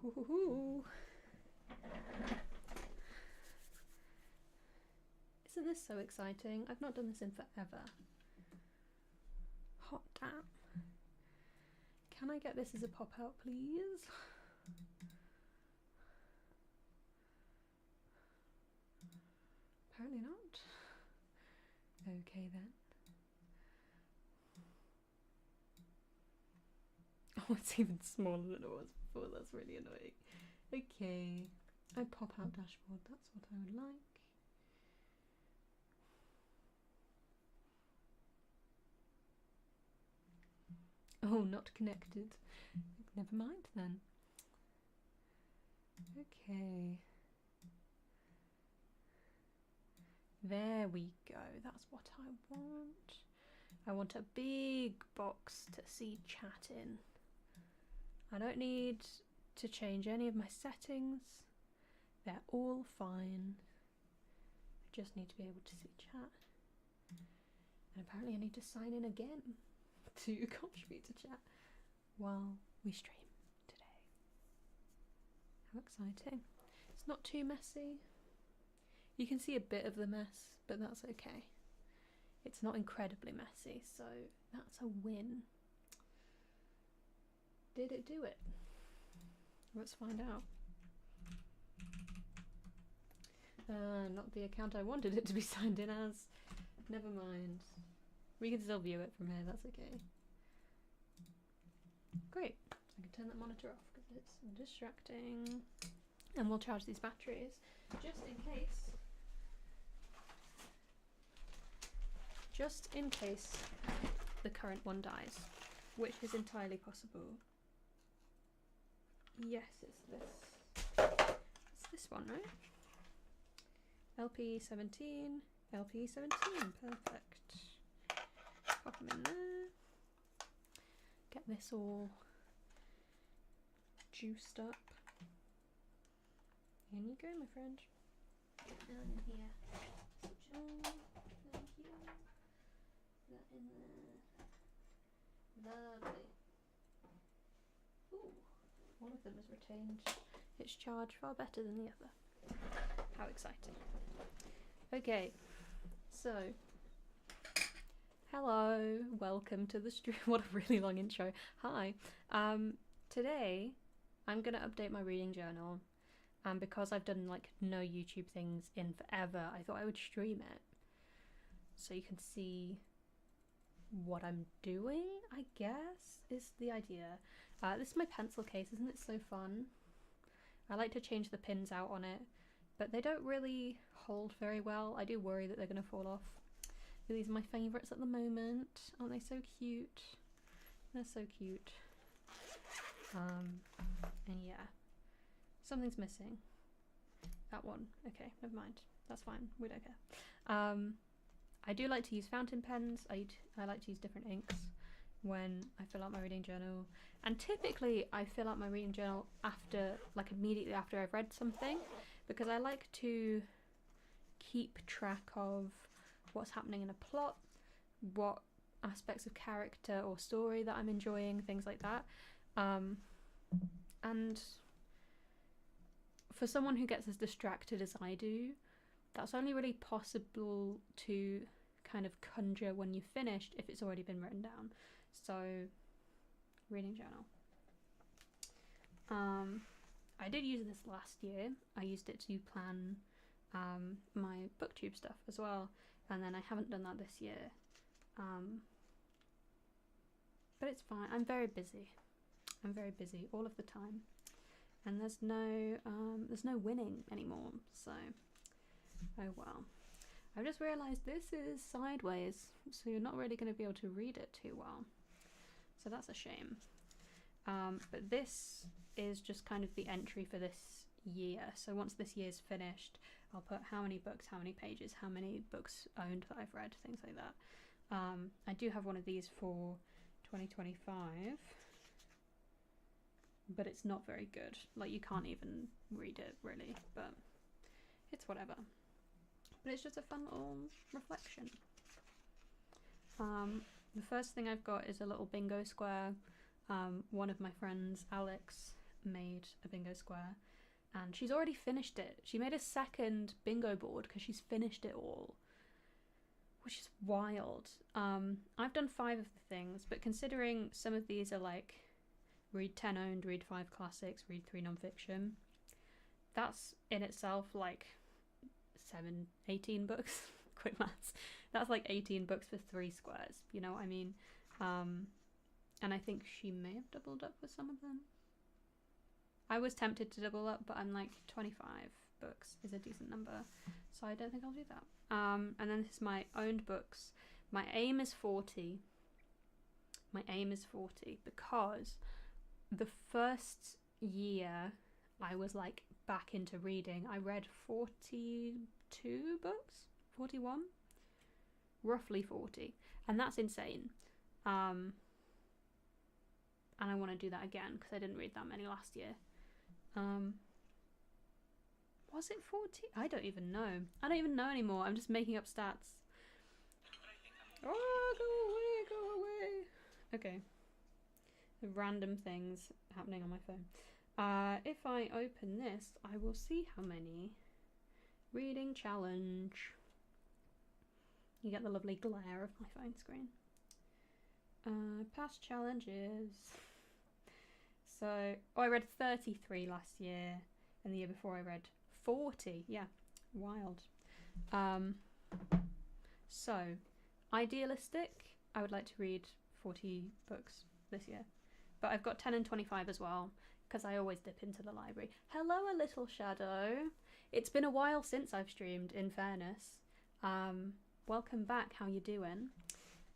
Ooh. Isn't this so exciting? I've not done this in forever. Hot damn. Can I get this as a pop out, please? Apparently not. Okay then. Oh, it's even smaller than it was before. That's really annoying. Okay. A pop out dashboard. That's what I would like. Oh, not connected. Never mind then. Okay. There we go. That's what I want. I want a big box to see chat in. I don't need to change any of my settings. They're all fine. I just need to be able to see chat. And apparently I need to sign in again to contribute to chat while we stream today. How exciting. It's not too messy. You can see a bit of the mess, but that's okay. It's not incredibly messy, so that's a win. Did it do it? Let's find out. Not the account I wanted it to be signed in as. Never mind. We can still view it from here, that's okay. Great. So I can turn that monitor off because it's distracting. And we'll charge these batteries just in case. Just in case the current one dies, which is entirely possible. Yes, it's this. It's this one, right? LP17, LP17, perfect. Pop them in there. Get this all juiced up. In you go, my friend. And in here. Switch on. Thank you. That in there. Lovely. Ooh, one of them has retained its charge far better than the other. How exciting. Okay, so hello, welcome to the stream. What a really long intro. Hi. Today I'm gonna update my reading journal, and because I've done like no YouTube things in forever, I thought I would stream it so you can see what I'm doing, I guess, is the idea. This is my pencil case. Isn't it so fun? I like to change the pins out on it, but they don't really hold very well. I do worry that they're going to fall off. These are my favourites at the moment. Aren't they so cute? They're so cute. And yeah, something's missing. That one. Okay, never mind. That's fine. We don't care. I do like to use fountain pens. I like to use different inks when I fill out my reading journal, and typically I fill out my reading journal after, like immediately after I've read something, because I like to keep track of what's happening in a plot, what aspects of character or story that I'm enjoying, things like that. And for someone who gets as distracted as I do, that's only really possible to kind of conjure when you've finished if it's already been written down. So, reading journal. I did use this last year. I used it to plan my booktube stuff as well, and then I haven't done that this year. But it's fine. I'm very busy. I'm very busy all of the time, and there's no winning anymore. So. Oh well. I've just realised this is sideways, so you're not really going to be able to read it too well. So that's a shame. But this is just kind of the entry for this year. So once this year's finished, I'll put how many books, how many pages, how many books owned that I've read, things like that. I do have one of these for 2025, but it's not very good. Like, you can't even read it really, but it's whatever. But it's just a fun little reflection. The first thing I've got is a little bingo square. One of my friends, Alex, made a bingo square, and she's already finished it. She made a second bingo board because she's finished it all, which is wild. I've done 5 of the things, but considering some of these are like read 10 owned, read 5 classics, read 3 non-fiction, that's in itself like 18 books. Quick maths. That's like 18 books for 3 squares, you know what I mean? And I think she may have doubled up with some of them. I was tempted to double up, but I'm like 25 books is a decent number, so I don't think I'll do that. And then this is my owned books. My aim is 40. My aim is 40 because the first year I was like back into reading, I read 42 books, 41, roughly 40, and that's insane. And I want to do that again because I didn't read that many last year. Was it 40? I don't even know. I don't even know anymore. I'm just making up stats. Oh, go away. Okay. The random things happening on my phone. If I open this, I will see how many. Reading challenge. You get the lovely glare of my phone screen. Past challenges. So, I read 33 last year, and the year before I read 40. Yeah, wild. So, idealistic, I would like to read 40 books this year. But I've got 10 and 25 as well, because I always dip into the library. Hello, a little shadow. It's been a while since I've streamed, in fairness. Welcome back, how you doing?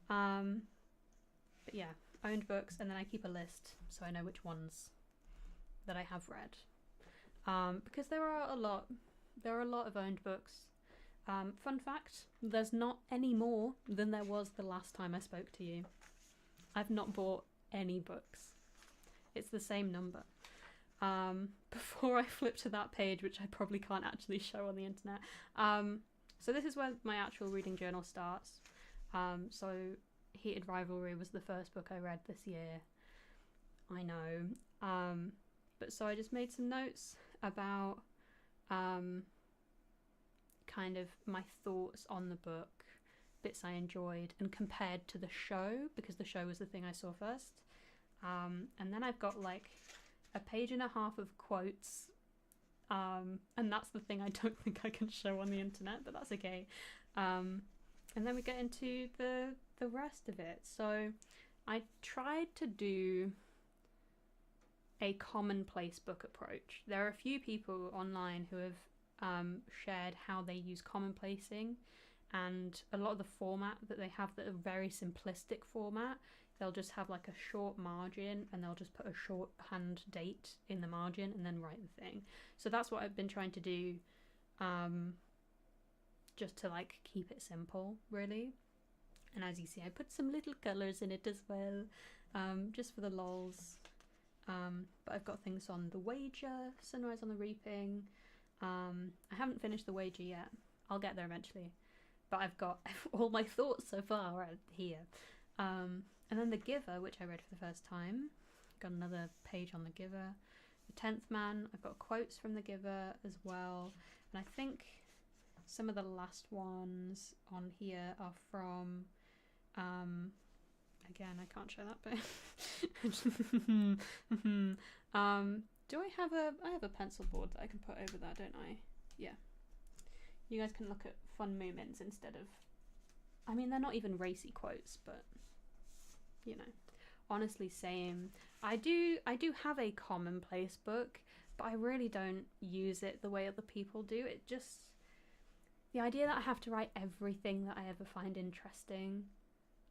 But yeah, owned books, and then I keep a list so I know which ones that I have read. Because there are a lot of owned books. Fun fact, there's not any more than there was the last time I spoke to you. I've not bought any books. It's the same number. Before I flip to that page, which I probably can't actually show on the internet. So this is where my actual reading journal starts. So Heated Rivalry was the first book I read this year. I know. But so I just made some notes about kind of my thoughts on the book, bits I enjoyed, and compared to the show, because the show was the thing I saw first. And then I've got like a page and a half of quotes, and that's the thing I don't think I can show on the internet, but that's okay. And then we get into the rest of it. So I tried to do a commonplace book approach. There are a few people online who have shared how they use commonplacing, and a lot of the format that they have that are very simplistic format. They'll just have like a short margin and they'll just put a shorthand date in the margin and then write the thing. So that's what I've been trying to do, just to like keep it simple, really. And as you see, I put some little colours in it as well, just for the lols. But I've got things on the wager, Sunrise on the Reaping. I haven't finished the wager yet. I'll get there eventually. But I've got all my thoughts so far right here. And then The Giver, which I read for the first time. Got another page on The Giver. The 10th Man, I've got quotes from The Giver as well. And I think some of the last ones on here are from... again, I can't show that bit. Do I have a pencil board that I can put over that, don't I? Yeah. You guys can look at fun moments instead of... I mean, they're not even racy quotes, but... you know, honestly, same. I do have a commonplace book, but I really don't use it the way other people do. It just, the idea that I have to write everything that I ever find interesting,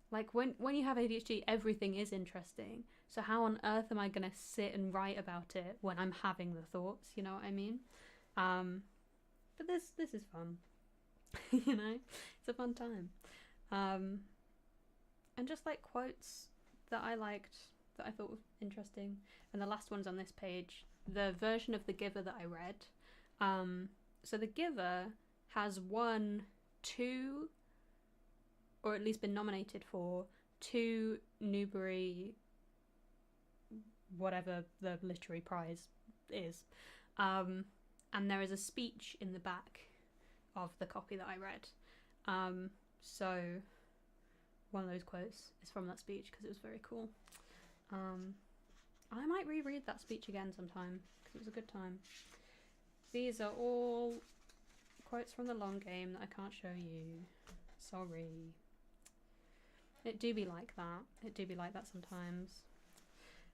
like when you have ADHD, everything is interesting. So how on earth am I gonna sit and write about it when I'm having the thoughts? You know what I mean? But this is fun. You know, it's a fun time. And just like quotes that I liked, that I thought were interesting. And the last one's on this page, the version of The Giver that I read. So The Giver has won 2, or at least been nominated for 2 Newbery whatever the literary prize is. And there is a speech in the back of the copy that I read. So one of those quotes is from that speech because it was very cool. I might reread that speech again sometime because it was a good time. These are all quotes from the long game that I can't show you. Sorry. It do be like that. It do be like that sometimes.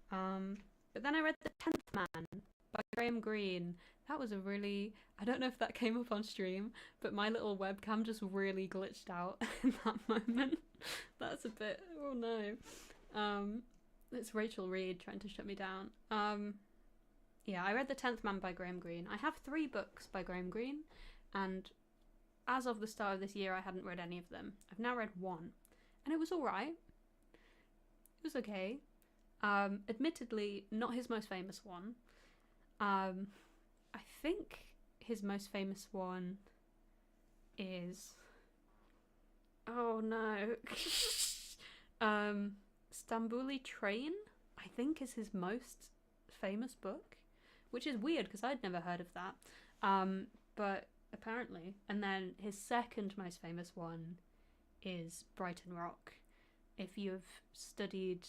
But then I read The 10th Man by Graham Greene. That was a really... I don't know if that came up on stream, but my little webcam just really glitched out in that moment. That's a bit... oh no. It's Rachel Reed trying to shut me down. Yeah, I read The 10th Man by Graham Greene. I have 3 books by Graham Greene, and as of the start of this year, I hadn't read any of them. I've now read 1, and it was alright. It was okay. Admittedly, not his most famous one. I think his most famous one is... oh no. Stambuli Train, I think, is his most famous book, which is weird because I'd never heard of that. But apparently. And then his second most famous one is Brighton Rock. If you've studied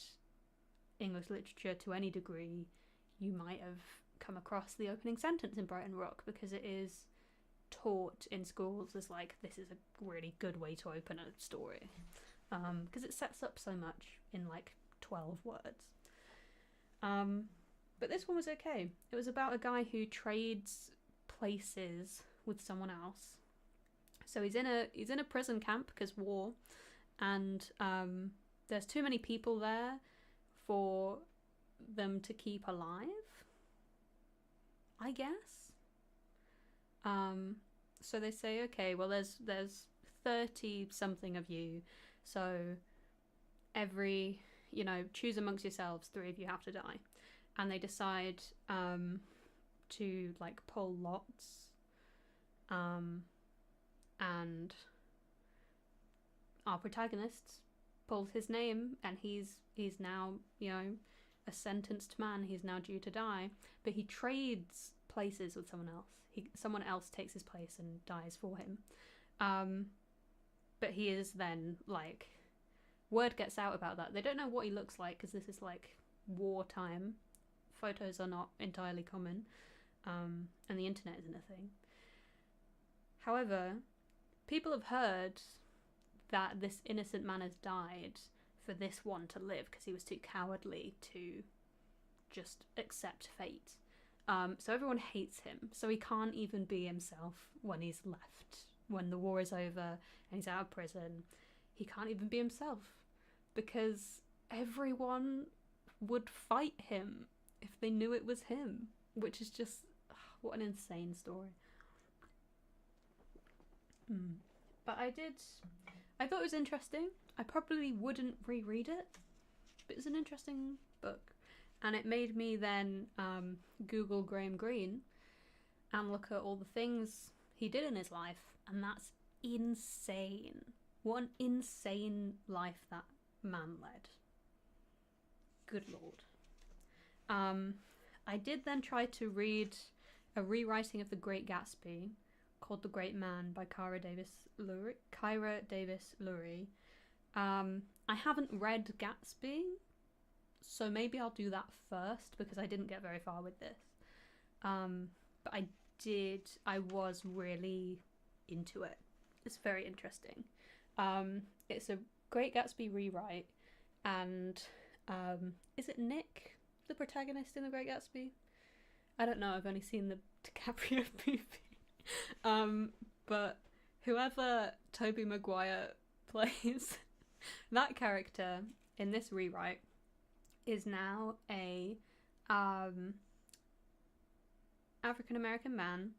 English literature to any degree, you might have come across the opening sentence in Brighton Rock because it is taught in schools as like, this is a really good way to open a story, because it sets up so much in like 12 words. But this one was okay. It was about a guy who trades places with someone else. So he's in a prison camp because war, and there's too many people there for them to keep alive, I guess. So they say, okay, well there's 30 something of you, so every, choose amongst yourselves, 3 of you have to die. And they decide to like pull lots, and our protagonist pulls his name, and he's now, a sentenced man. He's now due to die, but he trades places with someone else. Someone else takes his place and dies for him. But he is then, like, word gets out about that. They don't know what he looks like because this is like wartime. Photos are not entirely common, and the internet isn't a thing. However, people have heard that this innocent man has died for this one to live because he was too cowardly to just accept fate. So everyone hates him. So he can't even be himself when he's left. When the war is over and he's out of prison, he can't even be himself because everyone would fight him if they knew it was him, which is just, what an insane story. But I thought it was interesting. I probably wouldn't reread it, but it's an interesting book. And it made me then Google Graham Greene and look at all the things he did in his life, and that's insane. What an insane life that man led. Good lord. I did then try to read a rewriting of The Great Gatsby called The Great Man by Kyra Davis Lurie. I haven't read Gatsby, so maybe I'll do that first because I didn't get very far with this. But I was really into it. It's very interesting. It's a Great Gatsby rewrite, and is it Nick, the protagonist in The Great Gatsby? I don't know, I've only seen the DiCaprio movie. But whoever Tobey Maguire plays, that character in this rewrite is now a African American man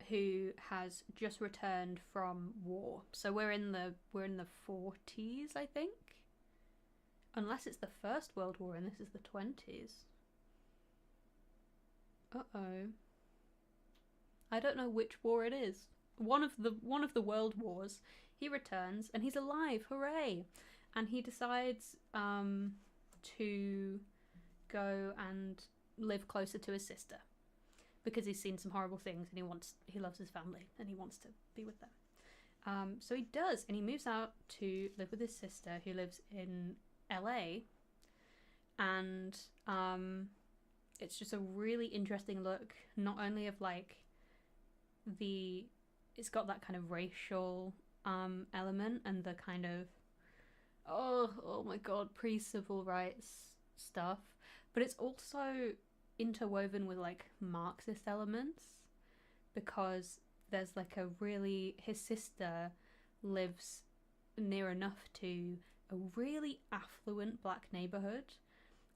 who has just returned from war. So we're in the 40s, I think. Unless it's the First World War and this is the 20s. Uh-oh. I don't know which war it is. One of the world wars. He returns and he's alive, hooray! And he decides to go and live closer to his sister because he's seen some horrible things and he loves his family and he wants to be with them. So he does, and he moves out to live with his sister who lives in LA, and it's just a really interesting look, not only of like it's got that kind of racial element and the kind of oh my god, pre-civil rights stuff, but it's also interwoven with like Marxist elements, because there's like his sister lives near enough to a really affluent black neighborhood,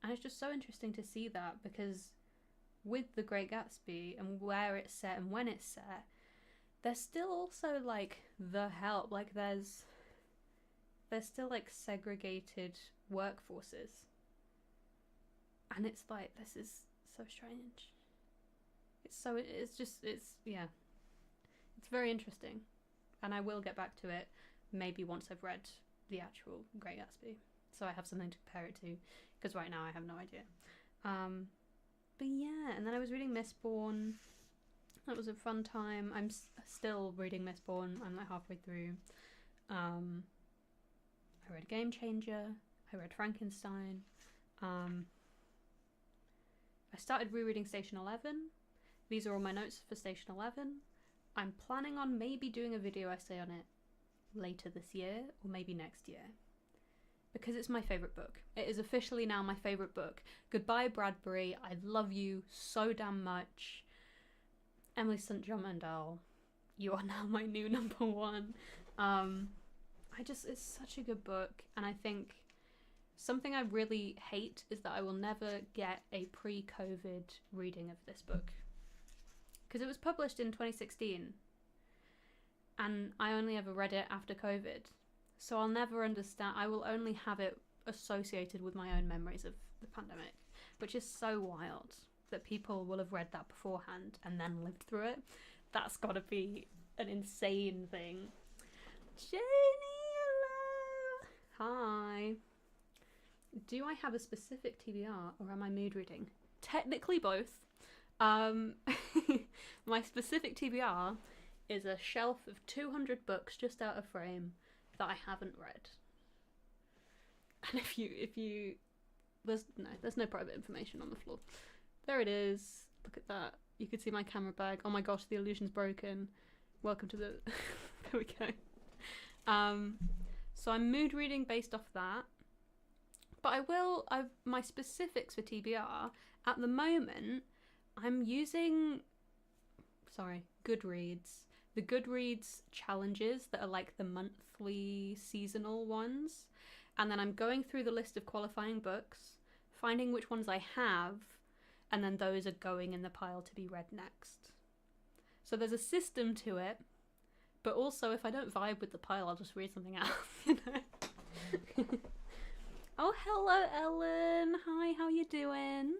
and it's just so interesting to see that, because with The Great Gatsby and where it's set and when it's set, there's still also like the help, like there's still like segregated workforces, and it's like, this is so strange. It's very interesting, and I will get back to it maybe once I've read the actual Great Gatsby, so I have something to compare it to, because right now I have no idea. But yeah, and then I was reading Mistborn. That was a fun time. I'm still reading Mistborn. I'm like halfway through. I read Game Changer. I read Frankenstein. I started rereading Station 11. These are all my notes for Station 11. I'm planning on maybe doing a video essay on it later this year, or maybe next year, because it's my favourite book. It is officially now my favourite book. Goodbye, Bradbury. I love you so damn much. Emily St. John Mandel, you are now my new number one. It's such a good book, and I think something I really hate is that I will never get a pre-COVID reading of this book, because it was published in 2016 and I only ever read it after COVID, so I'll never understand. I will only have it associated with my own memories of the pandemic, which is so wild that people will have read that beforehand and then lived through it. That's gotta be an insane thing. Janie, hello! Hi. Do I have a specific TBR, or am I mood reading? Technically both. My specific TBR is a shelf of 200 books just out of frame that I haven't read. And if you there's no private information on the floor. There it is. Look at that. You can see my camera bag. Oh my gosh, the illusion's broken. Welcome to the there we go. So I'm mood reading based off that. But my specifics for TBR at the moment, I'm using Goodreads. The Goodreads challenges that are like the monthly seasonal ones. And then I'm going through the list of qualifying books, finding which ones I have, and then those are going in the pile to be read next. So there's a system to it, but also if I don't vibe with the pile, I'll just read something else, you know? Oh, hello, Ellen. Hi, how you doing?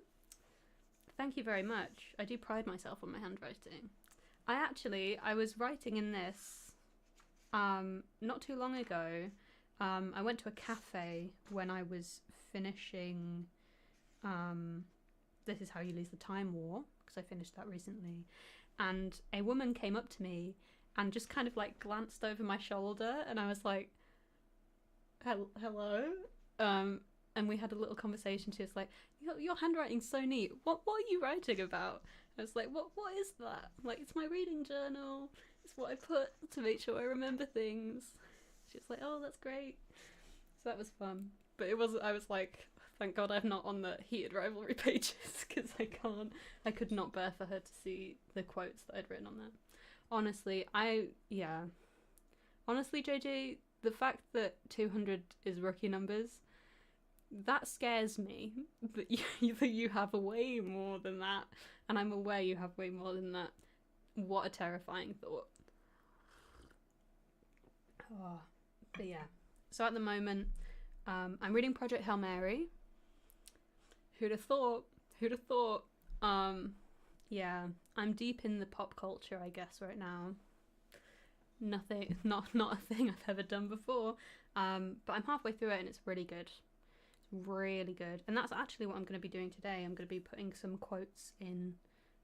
Thank you very much. I do pride myself on my handwriting. I was writing in this not too long ago. I went to a cafe when I was finishing This Is How You Lose the Time War, because I finished that recently, and a woman came up to me and just kind of like glanced over my shoulder, and I was like, hello? And we had a little conversation. She was like, your handwriting's so neat. What are you writing about? I was like, what is that? I'm like, it's my reading journal. It's what I put to make sure I remember things. She was like, oh, that's great. So that was fun. But I was like, thank God I'm not on the heated rivalry pages, because I could not bear for her to see the quotes that I'd written on there. Honestly, JJ, the fact that 200 is rookie numbers, that scares me, that you have way more than that, and I'm aware you have way more than that. What a terrifying thought. Oh, but yeah. So at the moment, I'm reading Project Hail Mary. Who'd have thought? Yeah, I'm deep in the pop culture, I guess, right now. Not a thing I've ever done before. But I'm halfway through it and it's really good. It's really good. And that's actually what I'm going to be doing today. I'm going to be putting some quotes in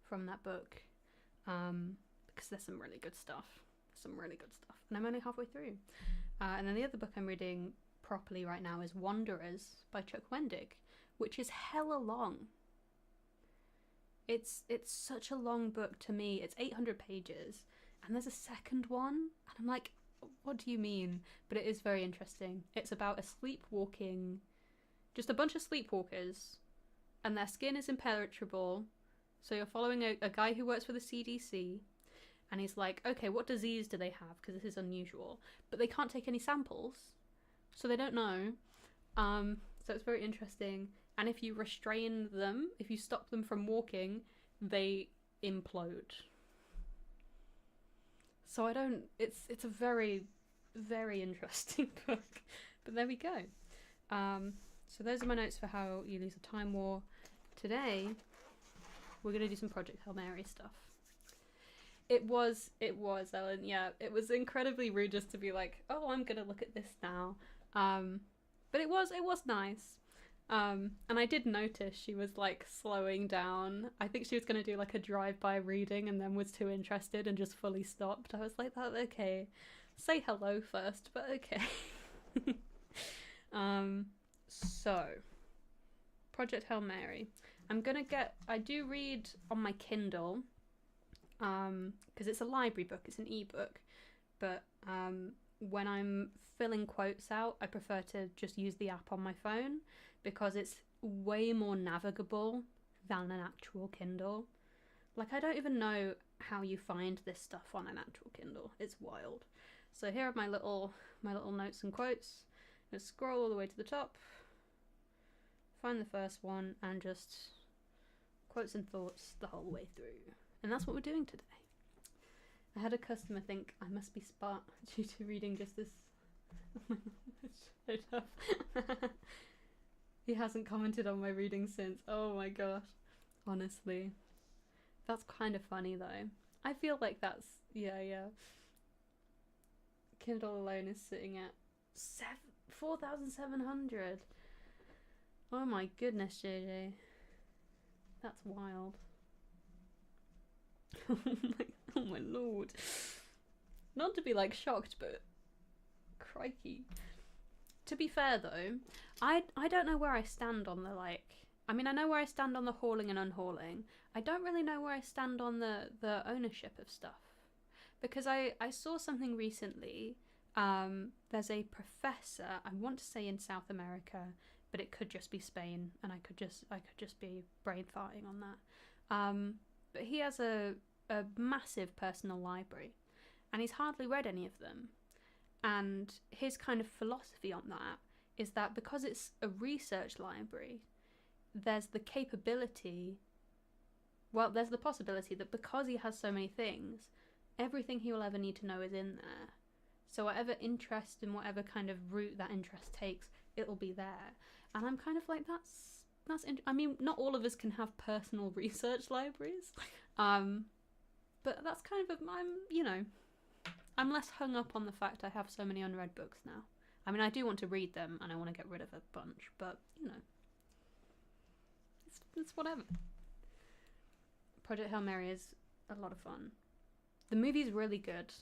from that book, because there's some really good stuff. And I'm only halfway through. And then the other book I'm reading properly right now is Wanderers by Chuck Wendig, which is hella long. It's such a long book to me. It's 800 pages, and there's a second one, and I'm like, what do you mean? But it is very interesting. It's about just a bunch of sleepwalkers, and their skin is impenetrable. So you're following a guy who works for the CDC, and he's like, okay, what disease do they have? Because this is unusual. But they can't take any samples, so they don't know. So it's very interesting. And if you restrain them, if you stop them from walking, they implode. So it's a very, very interesting book. But there we go. So those are my notes for how you lose a time war. Today, we're going to do some Project Hail Mary stuff. It was, Ellen, yeah. It was incredibly rude just to be like, oh, I'm going to look at this now. But it was nice. And I did notice she was like slowing down. I think she was going to do like a drive-by reading and then was too interested and just fully stopped. I was like, that's okay. Say hello first, but okay. So, Project Hail Mary. I do read on my Kindle, because it's a library book, it's an ebook, but when I'm filling quotes out, I prefer to just use the app on my phone, because it's way more navigable than an actual Kindle. Like, I don't even know how you find this stuff on an actual Kindle. It's wild. So here are my little notes and quotes. I'm gonna scroll all the way to the top, find the first one, and just quotes and thoughts the whole way through. And that's what we're doing today. I had a customer think I must be smart due to reading just this. Shut up. He hasn't commented on my reading since. Oh my gosh. Honestly. That's kind of funny though. I feel like that's, yeah. Kindle alone is sitting at 4,700. Oh my goodness, JJ. That's wild. Oh my lord. Not to be like shocked, but crikey. To be fair though, I don't know where I stand on the I know where I stand on the hauling and unhauling. I don't really know where I stand on the ownership of stuff. Because I saw something recently. There's a professor, I want to say in South America, but it could just be Spain, and I could just be brain farting on that. But he has a massive personal library, and he's hardly read any of them. And his kind of philosophy on that is that because it's a research library, there's the possibility that because he has so many things, everything he will ever need to know is in there. So whatever interest and whatever kind of route that interest takes, it'll be there. And I'm kind of like, not all of us can have personal research libraries. But that's kind of, I'm less hung up on the fact I have so many unread books now. I do want to read them and I want to get rid of a bunch, but, it's whatever. Project Hail Mary is a lot of fun. The movie's really good.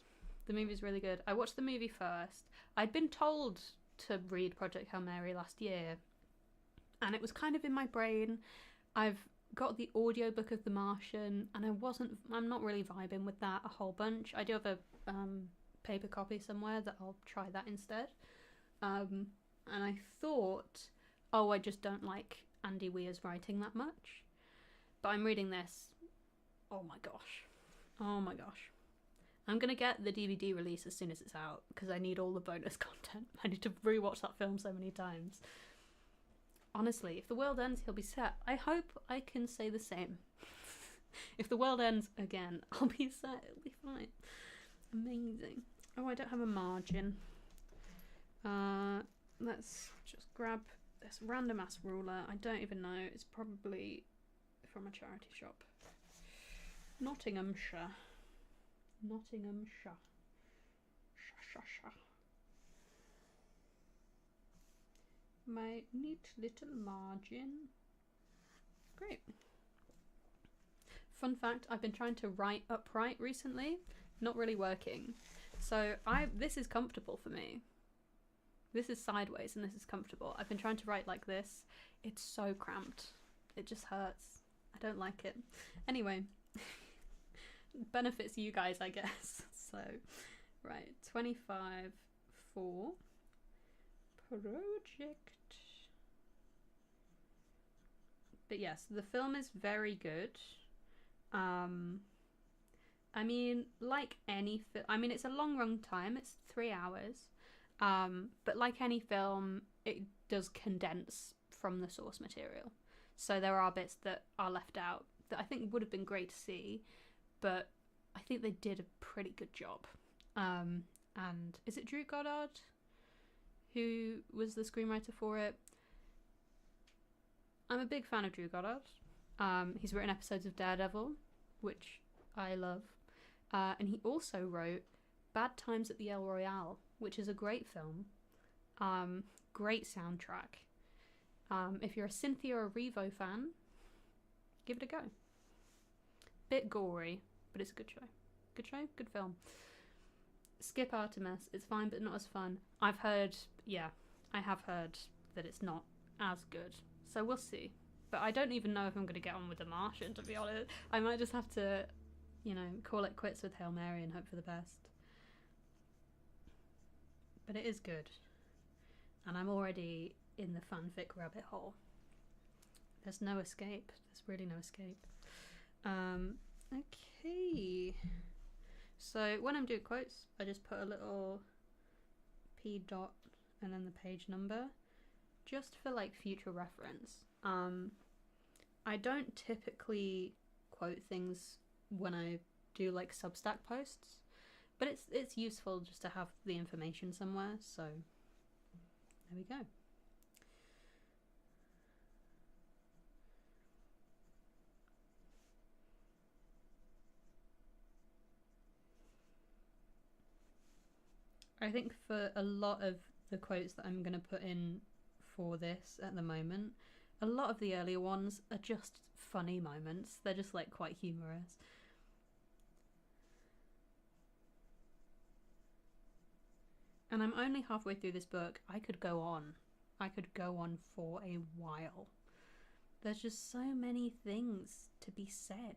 I watched the movie first. I'd been told to read Project Hail Mary last year, and it was kind of in my brain. I've got the audiobook of The Martian, and I'm not really vibing with that a whole bunch. I do have a paper copy somewhere that I'll try that instead. And I thought, I just don't like Andy Weir's writing that much. But I'm reading this. Oh my gosh. I'm going to get the DVD release as soon as it's out, because I need all the bonus content. I need to rewatch that film so many times. Honestly, if the world ends, he'll be set. I hope I can say the same. If the world ends again, I'll be set. It'll be fine. Amazing. Oh, I don't have a margin. Let's just grab this random ass ruler. I don't even know. It's probably from a charity shop. Nottinghamshire. my neat little margin. Great. Fun fact, I've been trying to write upright recently, not really working. So this is comfortable for me. This is sideways and this is comfortable. I've been trying to write like this. It's so cramped. It just hurts. I don't like it. Anyway, benefits you guys, I guess. So, right, 25 for project. But yes, the film is very good. I mean, like any film, I mean, it's a long run time. It's 3 hours. But like any film, it does condense from the source material. So there are bits that are left out that I think would have been great to see, but I think they did a pretty good job. And is it Drew Goddard who was the screenwriter for it? I'm a big fan of Drew Goddard. He's written episodes of Daredevil, which I love. And he also wrote Bad Times at the El Royale, which is a great film. Great soundtrack. If you're a Cynthia or Revo fan, give it a go. Bit gory, but it's a good show. Good show, good film. Skip Artemis, it's fine but not as fun. I have heard that it's not as good. So we'll see. But I don't even know if I'm going to get on with The Martian, to be honest. I might just have to, call it quits with Hail Mary and hope for the best. But it is good. And I'm already in the fanfic rabbit hole. There's no escape. There's really no escape. Okay. So when I'm doing quotes, I just put a little P dot and then the page number, just for like future reference. I don't typically quote things when I do like Substack posts, but it's useful just to have the information somewhere, so there we go. I think for a lot of the quotes that I'm going to put in for this at the moment, a lot of the earlier ones are just funny moments. They're just like quite humorous. And I'm only halfway through this book. I could go on. I could go on for a while. There's just so many things to be said.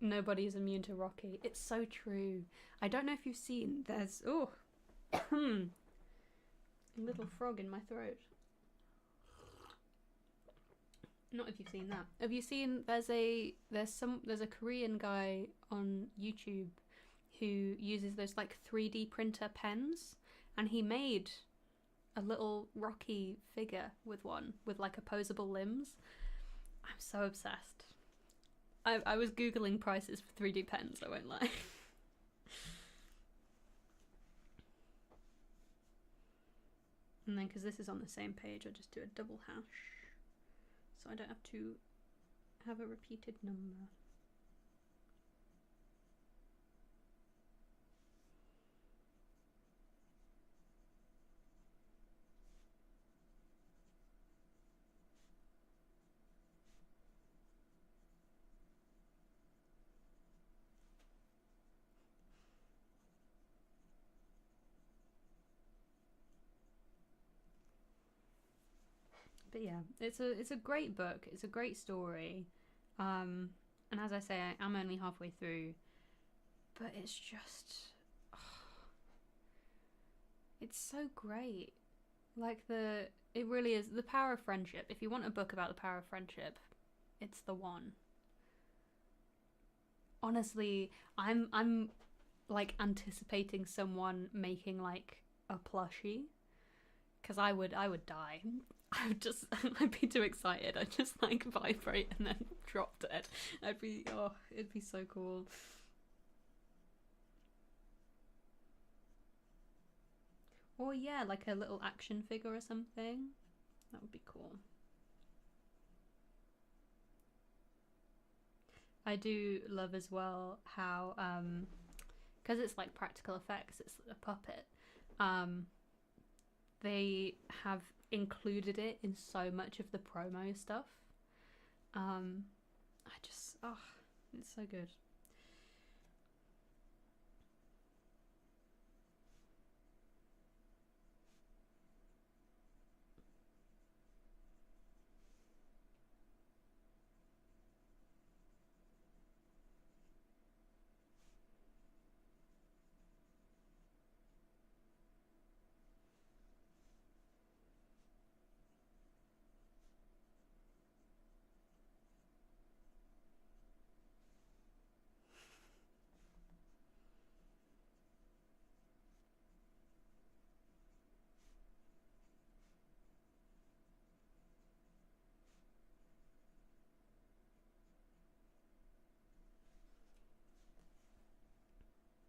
Nobody's immune to Rocky. It's so true. I don't know if you've seen, there's a little frog in my throat. Not if you've seen that. Have you seen there's a Korean guy on YouTube who uses those like 3D printer pens, and he made a little Rocky figure with one with like opposable limbs. I'm so obsessed. I was googling prices for 3D pens, I won't lie. And then because this is on the same page, I just do a double hash, so I don't have to have a repeated number. But yeah, it's a great book. It's a great story, and as I say, I am only halfway through, but it's just, it's so great. Like it really is the power of friendship. If you want a book about the power of friendship, it's the one. Honestly, I'm like anticipating someone making like a plushie, because I would die. I'd be too excited. I'd just like vibrate and then drop dead. It'd be so cool. Or yeah, like a little action figure or something. That would be cool. I do love as well how because it's like practical effects, it's a puppet. They have included it in so much of the promo stuff. I just it's so good.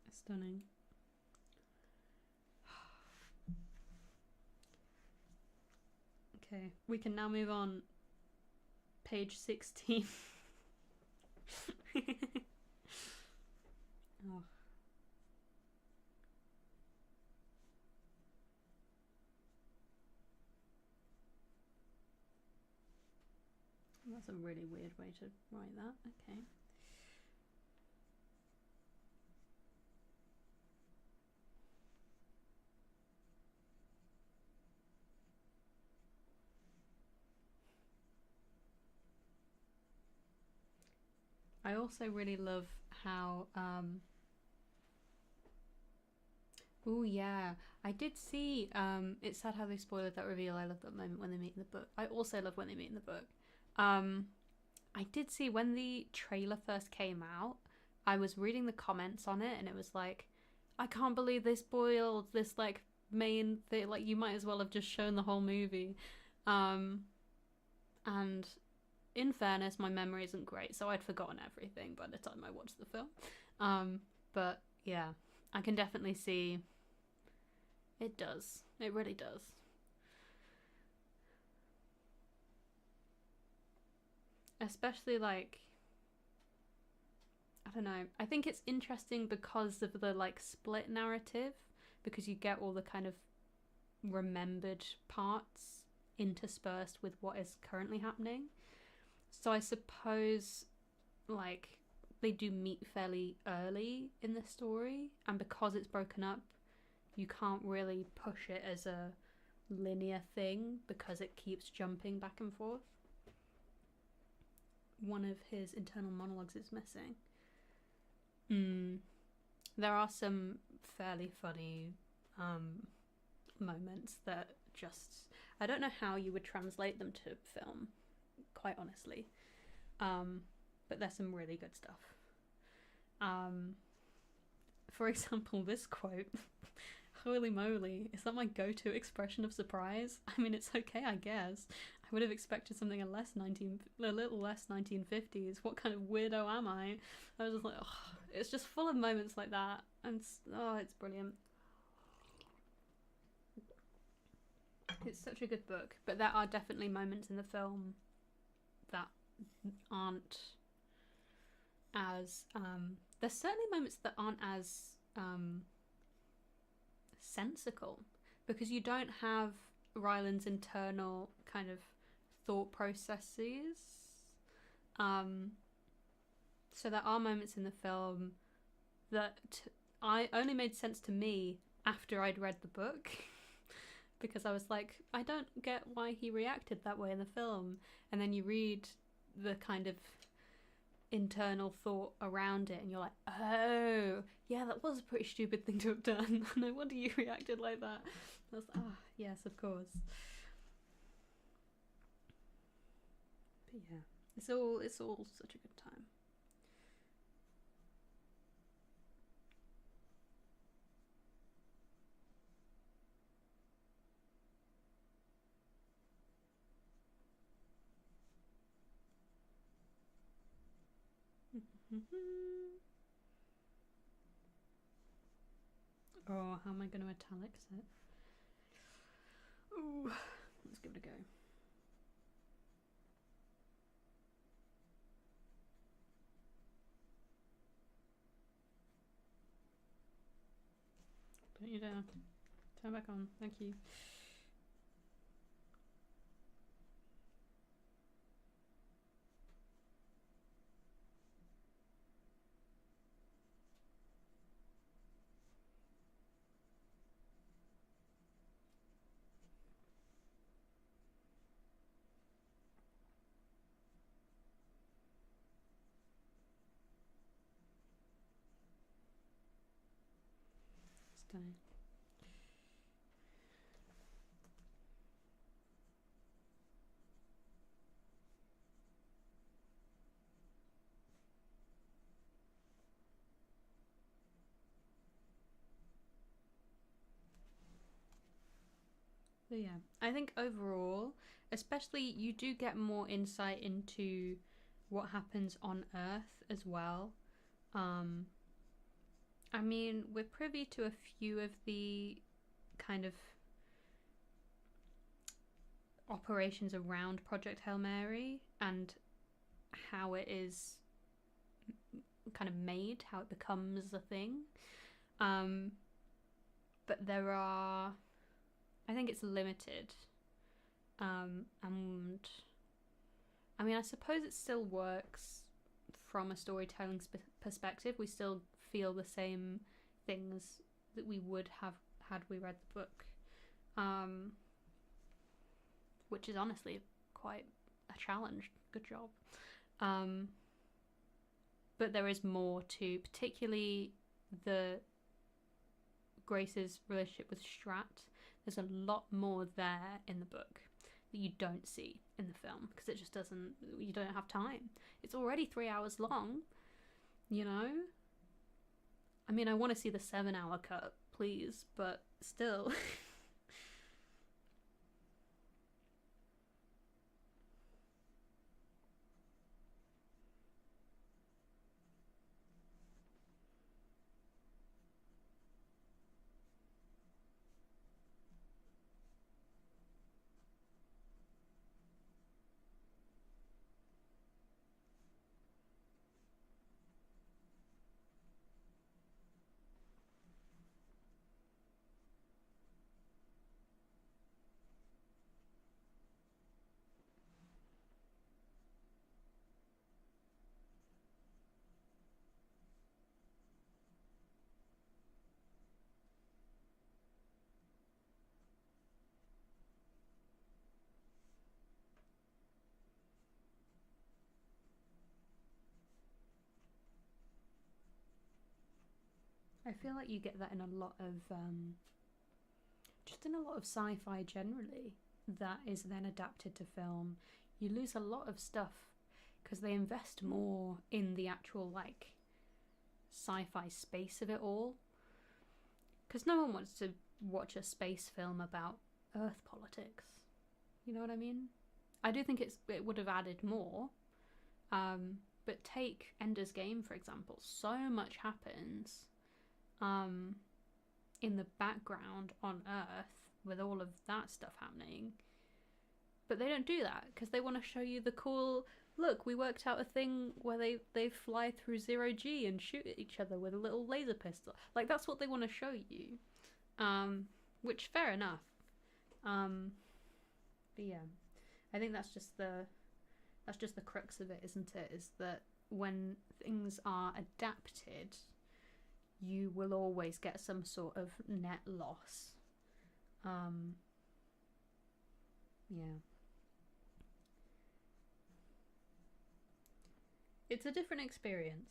Stunning. Okay, we can now move on. Page 16. Oh. That's a really weird way to write that. Okay. I also really love how oh yeah, I did see it's sad how they spoiled that reveal. I love that moment when they meet in the book. I also love when they meet in the book. I did see when the trailer first came out, I was reading the comments on it and it was like, I can't believe they spoiled this like main thing, like you might as well have just shown the whole movie. And in fairness, my memory isn't great, so I'd forgotten everything by the time I watched the film. But yeah, I can definitely see it does. It really does. Especially like, I don't know. I think it's interesting because of the like split narrative, because you get all the kind of remembered parts interspersed with what is currently happening. So I suppose like they do meet fairly early in the story, and because it's broken up, you can't really push it as a linear thing because it keeps jumping back and forth. One of his internal monologues is missing. There are some fairly funny moments that just, I don't know how you would translate them to film, quite honestly. But there's some really good stuff. For example, this quote, holy moly, is that my go-to expression of surprise? I mean, it's okay, I guess. I would have expected something a little less 1950s. What kind of weirdo am I? I was just like, oh, it's just full of moments like that, and it's brilliant. It's such a good book, but there are definitely moments in the film that aren't as there's certainly moments that aren't as sensical, because you don't have Ryland's internal kind of thought processes. So there are moments in the film that I only made sense to me after I'd read the book. Because I was like, I don't get why he reacted that way in the film. And then you read the kind of internal thought around it and you're like, oh, yeah, that was a pretty stupid thing to have done. No wonder you reacted like that. I was like, yes, of course. But yeah, it's all such a good time. Oh, how am I going to italics it? Ooh, let's give it a go. Don't you dare. Turn back on. Thank you. Stunning. So yeah, I think overall, especially you do get more insight into what happens on Earth as well. I mean, we're privy to a few of the kind of operations around Project Hail Mary and how it is kind of made, how it becomes a thing. But there are, I think it's limited. And I mean, I suppose it still works from a storytelling perspective. We still feel the same things that we would have had we read the book, which is honestly quite a challenge. Good job. But there is more to, particularly the Grace's relationship with Strat. There's a lot more there in the book that you don't see in the film because it just doesn't, you don't have time. It's already 3 hours long, you know? I mean, I want to see the 7-hour cut, please, but still. I feel like you get that in a lot of, just in a lot of sci-fi generally, that is then adapted to film. You lose a lot of stuff because they invest more in the actual, like, sci-fi space of it all. Because no one wants to watch a space film about Earth politics. You know what I mean? I do think it would have added more. But take Ender's Game, for example. So much happens in the background on Earth with all of that stuff happening. But they don't do that because they want to show you the cool, look, we worked out a thing where they fly through 0G and shoot at each other with a little laser pistol. Like, that's what they want to show you. Which, fair enough. But yeah, I think that's just the crux of it, isn't it? Is that when things are adapted, you will always get some sort of net loss. Yeah. It's a different experience,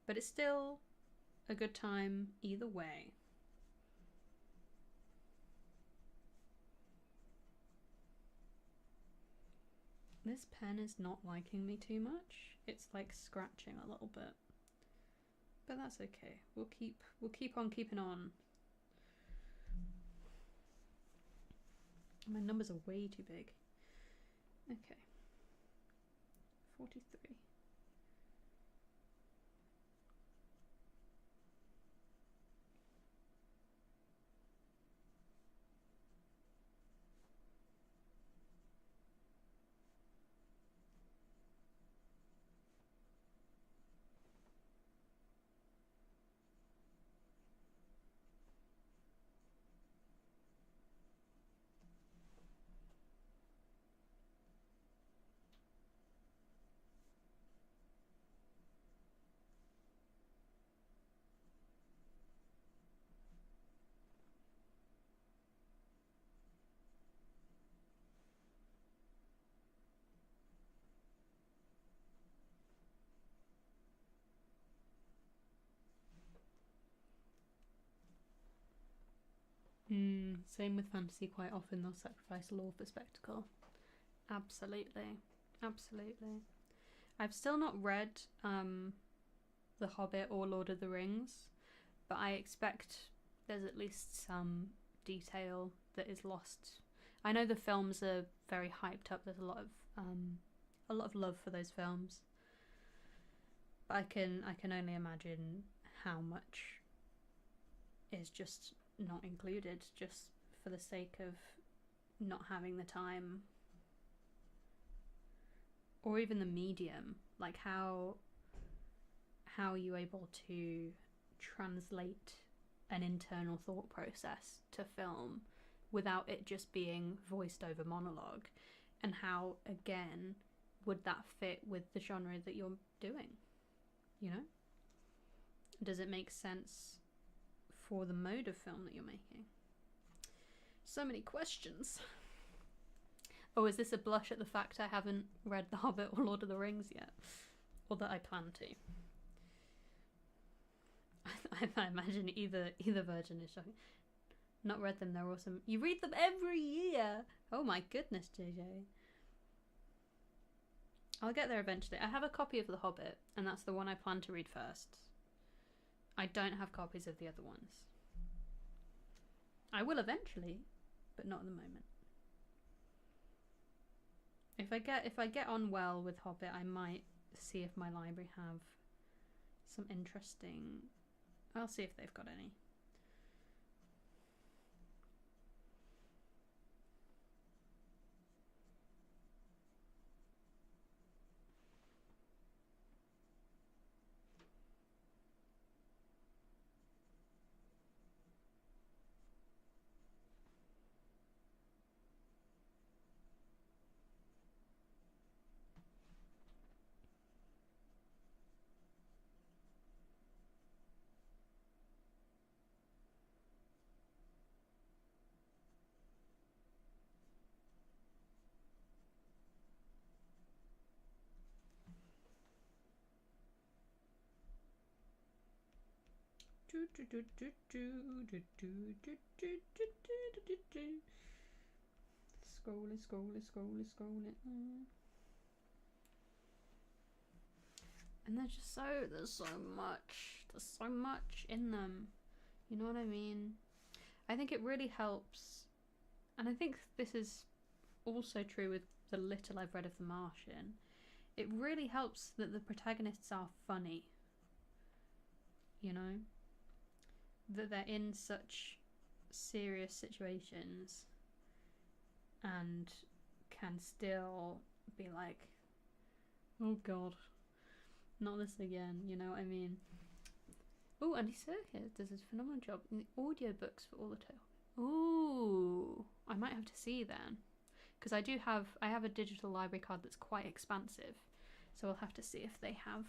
but it's still a good time either way. This pen is not liking me too much. It's like scratching a little bit. But that's okay. We'll keep on keeping on. My numbers are way too big. Okay. 43. Same with fantasy, quite often they'll sacrifice law for spectacle. Absolutely. Absolutely. I've still not read The Hobbit or Lord of the Rings, but I expect there's at least some detail that is lost. I know the films are very hyped up. There's a lot of love for those films. But I can only imagine how much is just not included, just for the sake of not having the time, or even the medium. Like how are you able to translate an internal thought process to film without it just being voiced over monologue, and how again would that fit with the genre that you're doing, you know? Does it make sense for the mode of film that you're making? So many questions. Oh, is this a blush at the fact I haven't read The Hobbit or Lord of the Rings yet? Or that I plan to? I imagine either version is shocking. Not read them, they're awesome. You read them every year! Oh my goodness, JJ. I'll get there eventually. I have a copy of The Hobbit, and that's the one I plan to read first. I don't have copies of the other ones. I will eventually, but not at the moment. If I get on well with Hobbit, I might see if my library have some interesting... I'll see if they've got any. Scrolling. And there's so much in them. You know what I mean? I think it really helps, and I think this is also true with the little I've read of The Martian. It really helps that the protagonists are funny. You know? That they're in such serious situations and can still be like, oh god, not this again, you know what I mean? Oh, Andy Serkis does a phenomenal job in the audiobooks for all the tales. Ooh, I might have to see then, because I have a digital library card that's quite expansive, so I'll have to see if they have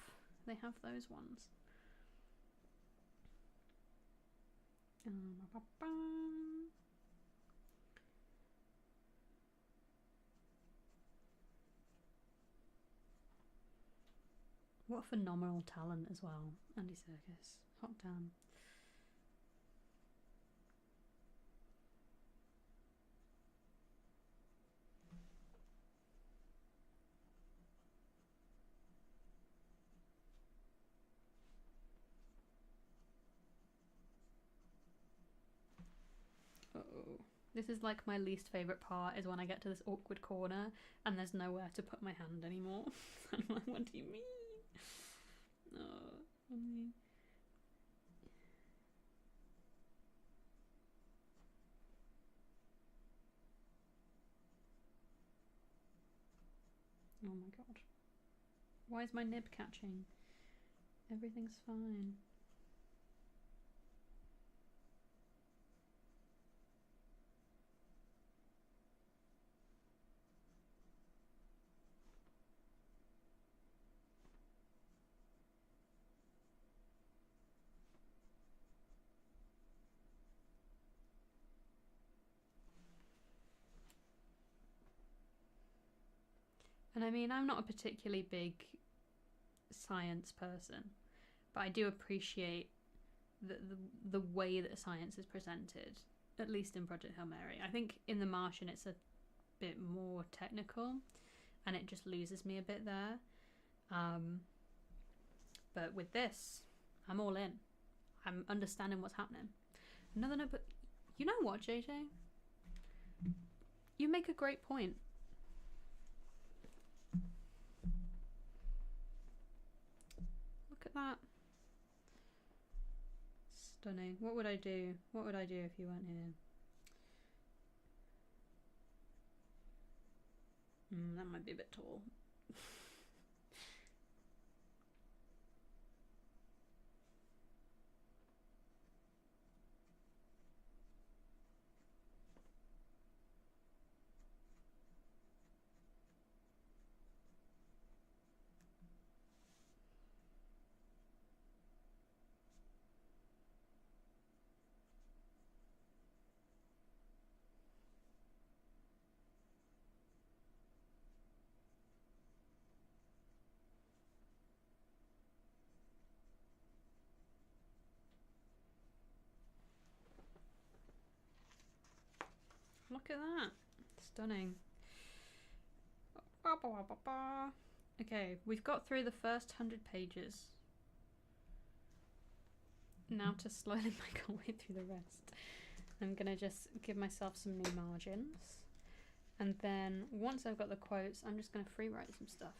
those ones. What a phenomenal talent as well, Andy Serkis. Hot damn. Uh-oh. This is like my least favourite part, is when I get to this awkward corner and there's nowhere to put my hand anymore. I'm like, what do you mean? Oh my god. Why is my nib catching? Everything's fine. And I mean, I'm not a particularly big science person, but I do appreciate the way that science is presented at least in Project Hail Mary. I think in The Martian it's a bit more technical and it just loses me a bit there. But with this, I'm all in. I'm understanding what's happening. Another note, but you know what, JJ? You make a great point. Look at that. Stunning. What would I do? What would I do if you weren't here? That might be a bit tall. Look at that. Stunning. Okay, we've got through the first 100 pages. Now to slowly make our way through the rest. I'm going to just give myself some new margins. And then once I've got the quotes, I'm just going to free write some stuff.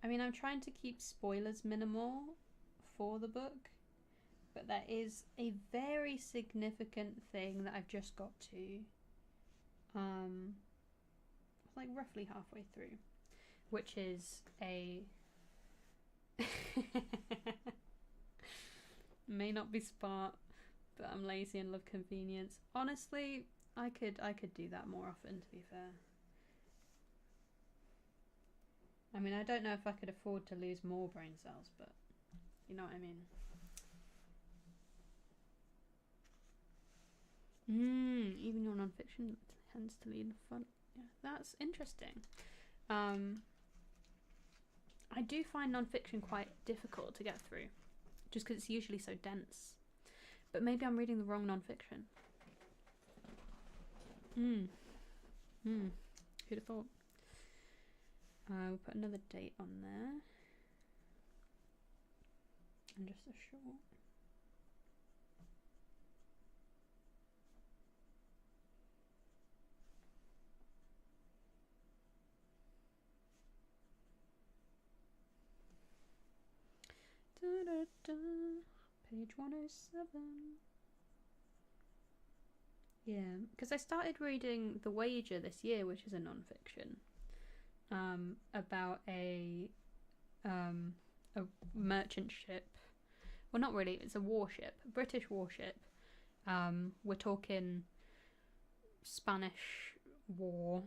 I mean, I'm trying to keep spoilers minimal for the book, but there is a very significant thing that I've just got to, like roughly halfway through, which is a may not be smart, but I'm lazy and love convenience. Honestly, I could do that more often, to be fair. I mean, I don't know if I could afford to lose more brain cells, but you know what I mean. Even your non-fiction tends to lead fun. Yeah, that's interesting. I do find non-fiction quite difficult to get through, just because it's usually so dense. But maybe I'm reading the wrong non-fiction. Who'd have thought? We'll put another date on there. And just a short. Page 107. Yeah, because I started reading The Wager this year, which is a non-fiction, about a merchant ship. Well, not really. It's a warship, a British warship. We're talking Spanish War.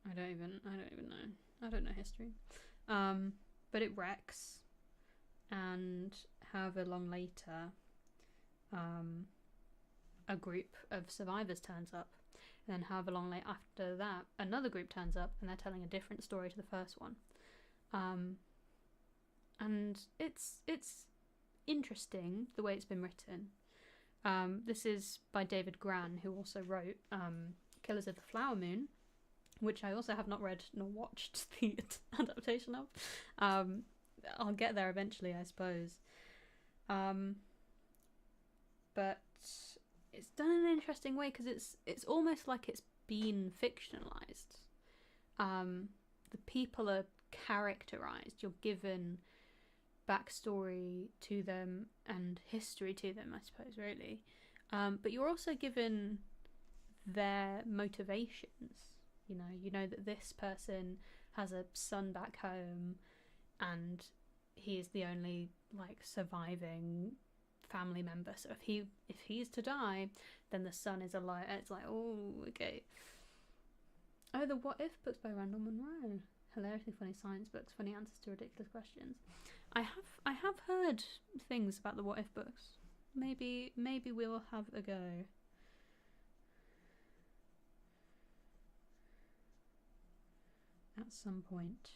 I don't even know. I don't know history. But it wrecks, and however long later, a group of survivors turns up, and then however long later after that, another group turns up, and they're telling a different story to the first one. And it's interesting the way it's been written. This is by David Gran, who also wrote Killers of the Flower Moon, which I also have not read nor watched the adaptation of. I'll get there eventually, I suppose. But it's done in an interesting way, because it's almost like it's been fictionalized. The people are characterized. You're given backstory to them and history to them, I suppose, really. But you're also given their motivations. You know that this person has a son back home, and he is the only surviving family member. So if he's to die, then the son is alive. It's like, oh, okay. Oh, the What If books by Randall Munro. Hilariously funny science books, funny answers to ridiculous questions. I have heard things about the What If books. Maybe we'll have a go. At some point.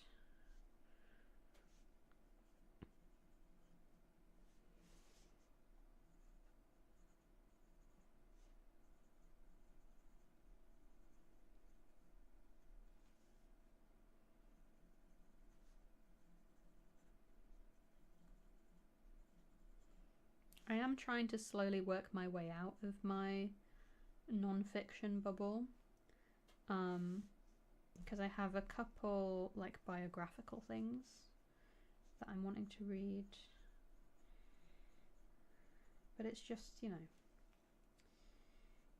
am trying to slowly work my way out of my non-fiction bubble, because I have a couple like biographical things that I'm wanting to read, but it's just, you know,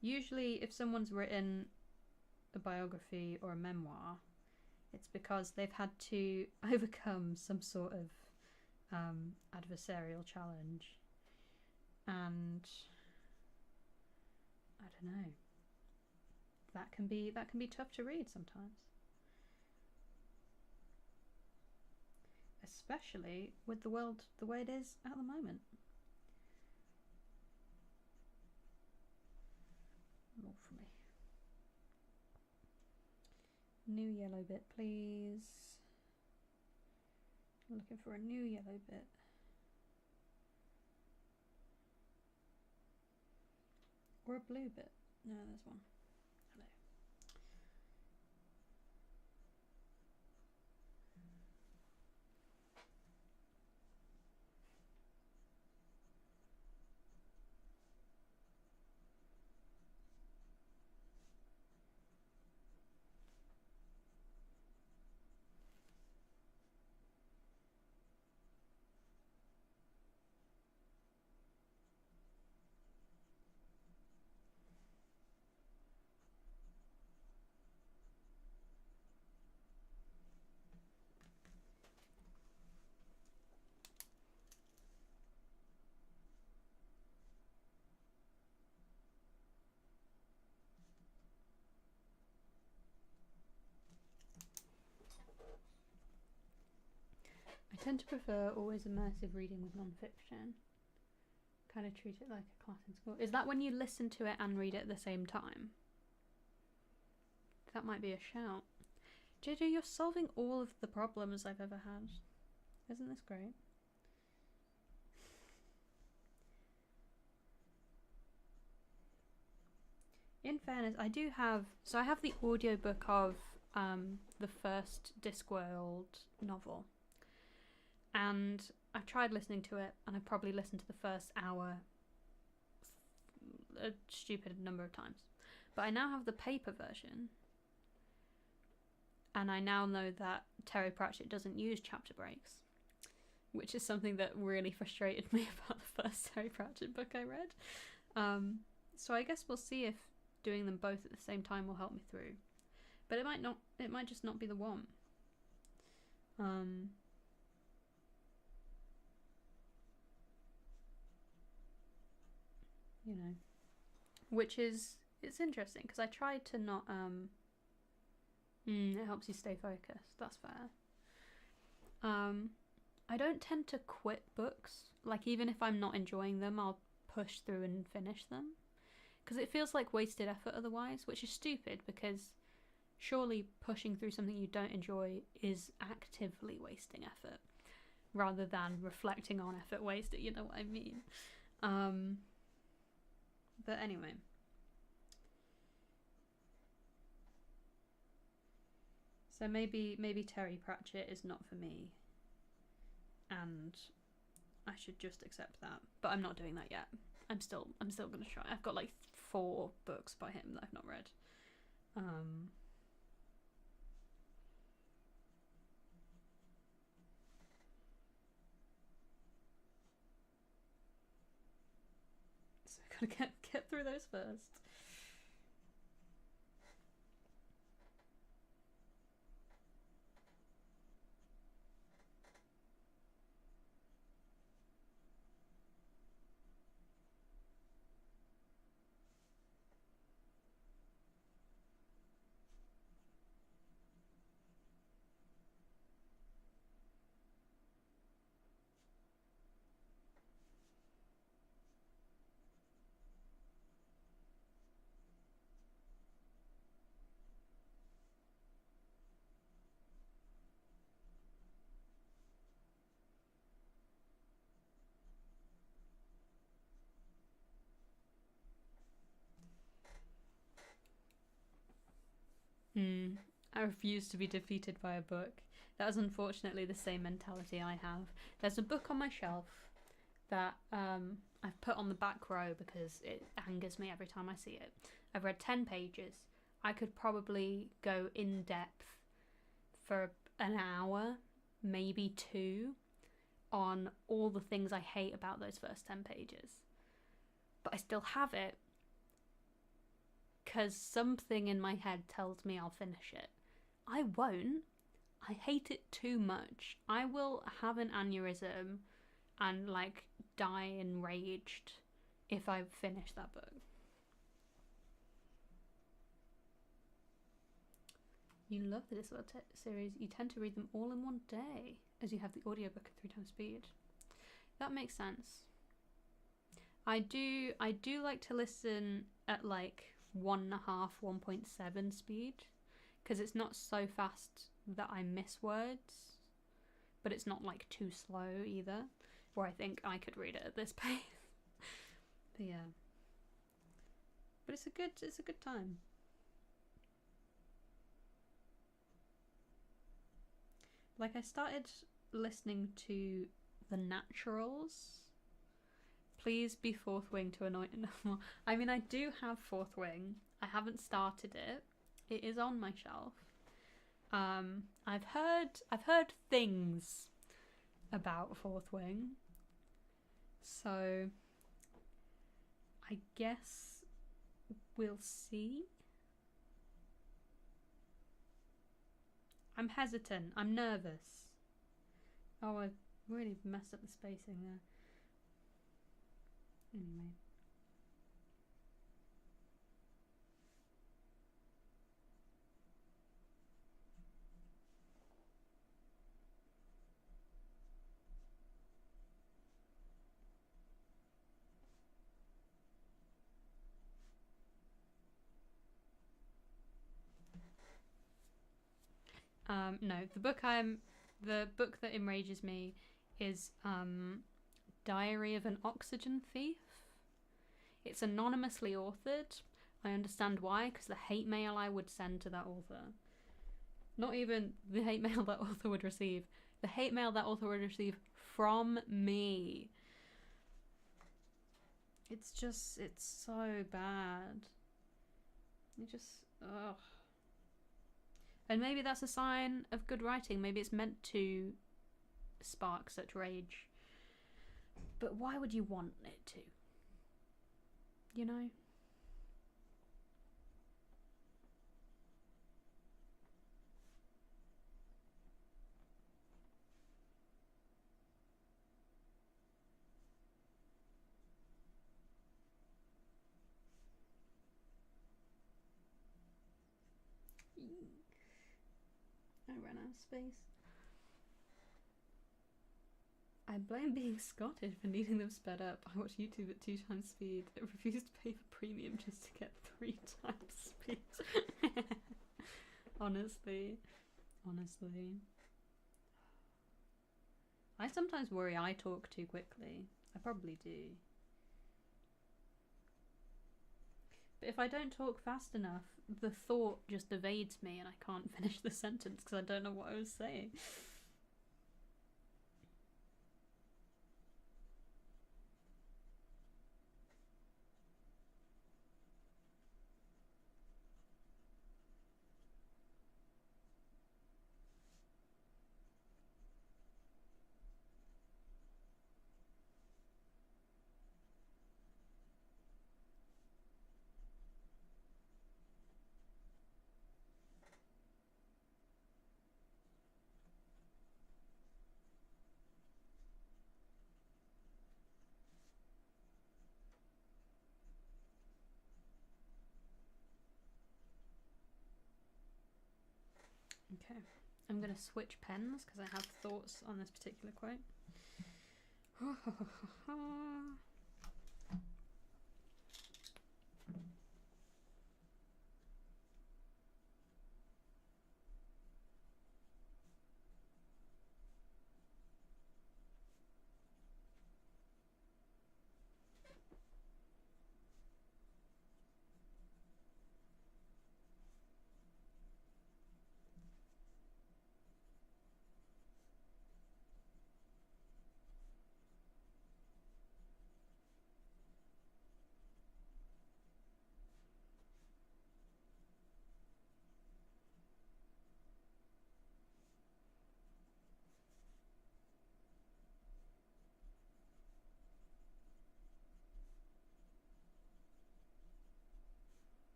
usually if someone's written a biography or a memoir, it's because they've had to overcome some sort of adversarial challenge, and I don't know, that can be tough to read sometimes, especially with the world the way it is at the moment. More for me. New yellow bit, please. I'm looking for a new yellow bit. Or a blue bit. No, there's one. Hello. I tend to prefer always immersive reading with non-fiction. Kind of treat it like a class in school. Is that when you listen to it and read it at the same time? That might be a shout. JJ, you're solving all of the problems I've ever had. Isn't this great? In fairness, I do have... So I have the audiobook of the first Discworld novel. And I've tried listening to it, and I've probably listened to the first hour a stupid number of times. But I now have the paper version, and I now know that Terry Pratchett doesn't use chapter breaks, which is something that really frustrated me about the first Terry Pratchett book I read. So I guess we'll see if doing them both at the same time will help me through. But it might not. It might just not be the one. You know, which is, it's interesting because I tried to not it helps you stay focused. That's fair. I don't tend to quit books. Like, even if I'm not enjoying them, I'll push through and finish them, because it feels like wasted effort otherwise, which is stupid, because surely pushing through something you don't enjoy is actively wasting effort rather than reflecting on effort wasted, you know what I mean? But anyway. So maybe Terry Pratchett is not for me, and I should just accept that. But I'm not doing that yet. I'm still gonna try. I've got like 4 books by him that I've not read. So I gotta get through those first. I refuse to be defeated by a book. That is unfortunately the same mentality I have. There's a book on my shelf that I've put on the back row because it angers me every time I see it. I've read 10 pages. I could probably go in depth for an hour, maybe 2, on all the things I hate about those first 10 pages. But I still have it because something in my head tells me I'll finish it. I won't. I hate it too much. I will have an aneurysm and like die enraged if I finish that book. You love the Discworld series. You tend to read them all in one day, as you have the audiobook at 3 times speed. That makes sense. I do like to listen at like 1.5, 1.7 speed, because it's not so fast that I miss words, but it's not like too slow either, where I think I could read it at this pace. But yeah. But it's a good time. Like, I started listening to The Naturals. Please be Fourth Wing to annoy no more. I mean, I do have Fourth Wing. I haven't started it. It is on my shelf. I've heard things about Fourth Wing. So I guess we'll see. I'm hesitant. I'm nervous. Oh, I really messed up the spacing there. Anyway. No, the book that enrages me is Diary of an Oxygen Thief. It's anonymously authored. I understand why, because the hate mail I would send to that author. Not even the hate mail that author would receive. The hate mail that author would receive from me. It's so bad. Ugh. And maybe that's a sign of good writing. Maybe it's meant to spark such rage. But why would you want it to? You know? I ran out of space. I blame being Scottish for needing them sped up. I watch YouTube at 2 times speed. I refuse to pay for premium just to get 3 times speed. Honestly. I sometimes worry I talk too quickly. I probably do. But if I don't talk fast enough, the thought just evades me and I can't finish the sentence because I don't know what I was saying. Okay, I'm going to switch pens because I have thoughts on this particular quote.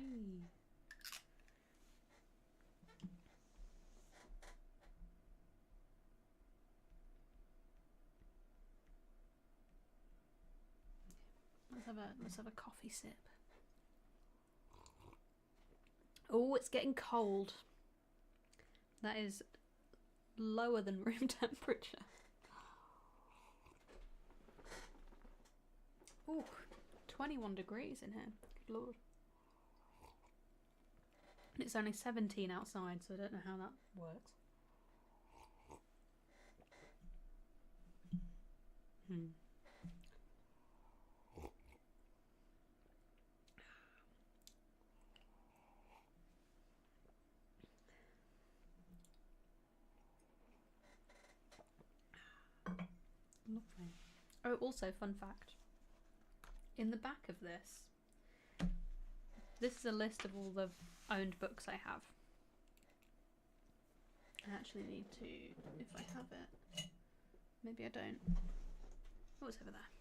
Whee! Let's have a coffee sip. Oh, it's getting cold. That is lower than room temperature. Oh, 21 degrees in here. Good lord. And it's only 17 outside, so I don't know how that works. Lovely. Oh, also, fun fact. In the back of this is a list of all the owned books I have. I actually need to, if I have it. Maybe I don't. Oh, it's over there.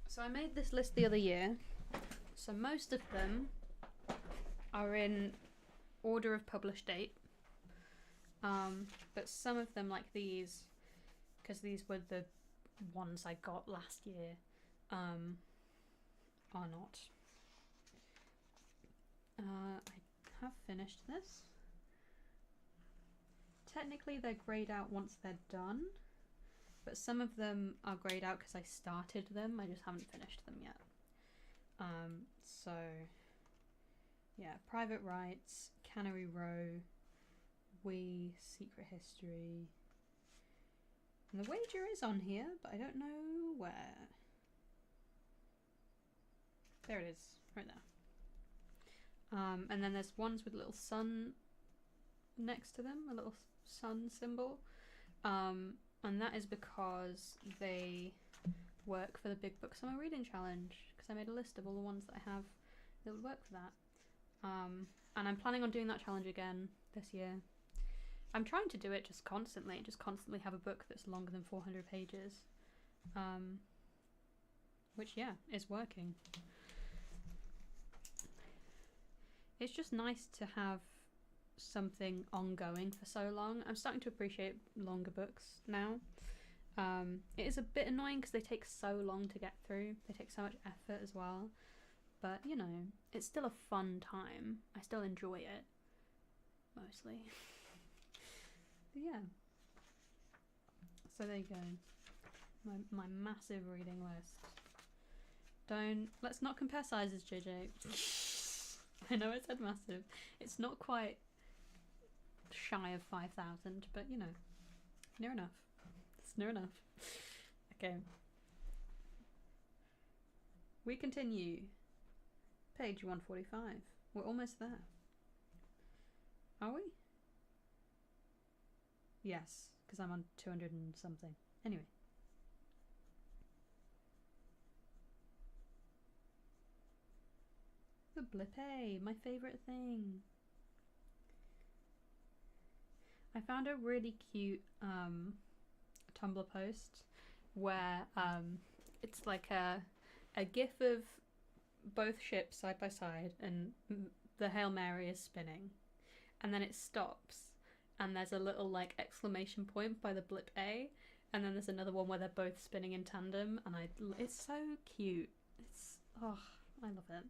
So I made this list the other year. So most of them are in order of published date. But some of them, like these, because these were the ones I got last year, are not. I have finished this. Technically they're greyed out once they're done, but some of them are greyed out because I started them, I just haven't finished them yet. So yeah, Private Rights, Cannery Row, We, Secret History, and The Wager is on here, but I don't know where. There it is, right there. And then there's ones with a little sun next to them, a little sun symbol. And that is because they work for the Big Book Summer Reading Challenge, because I made a list of all the ones that I have that would work for that. And I'm planning on doing that challenge again this year. I'm trying to do it just constantly have a book that's longer than 400 pages. Which, yeah, is working. It's just nice to have something ongoing for so long. I'm starting to appreciate longer books now. It is a bit annoying because they take so long to get through. They take so much effort as well. But, you know, it's still a fun time. I still enjoy it. Mostly. But yeah. So there you go. My massive reading list. Let's not compare sizes, JJ. I know I said massive. It's not quite shy of 5,000, but you know, near enough. It's near enough. Okay. We continue. Page 145. We're almost there. Are we? Yes, because I'm on 200 and something. Anyway. The blippe, my favourite thing. I found a really cute Tumblr post where it's like a gif of both ships side by side and the Hail Mary is spinning, and then it stops and there's a little like exclamation point by the blip A, and then there's another one where they're both spinning in tandem, and it's so cute. I love it.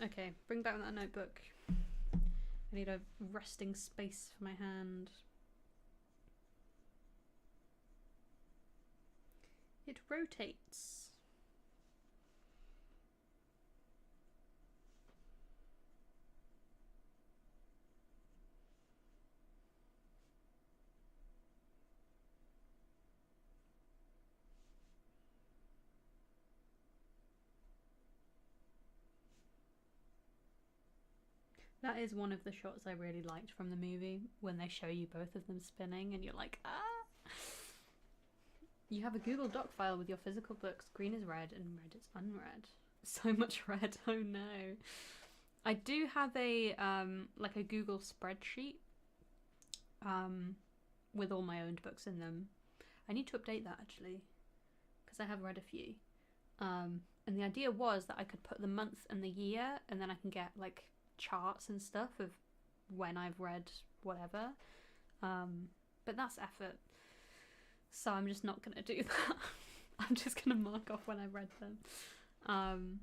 Okay, bring back that notebook. I need a resting space for my hand. It rotates. That is one of the shots I really liked from the movie, when they show you both of them spinning and you're like, ah! You have a Google Doc file with your physical books. Green is red and red is unread. So much red, oh no. I do have a like a Google spreadsheet with all my owned books in them. I need to update that actually, because I have read a few. And the idea was that I could put the month and the year, and then I can get like charts and stuff of when I've read whatever. But that's effort, so I'm just not gonna do that. I'm just gonna mark off when I've read them.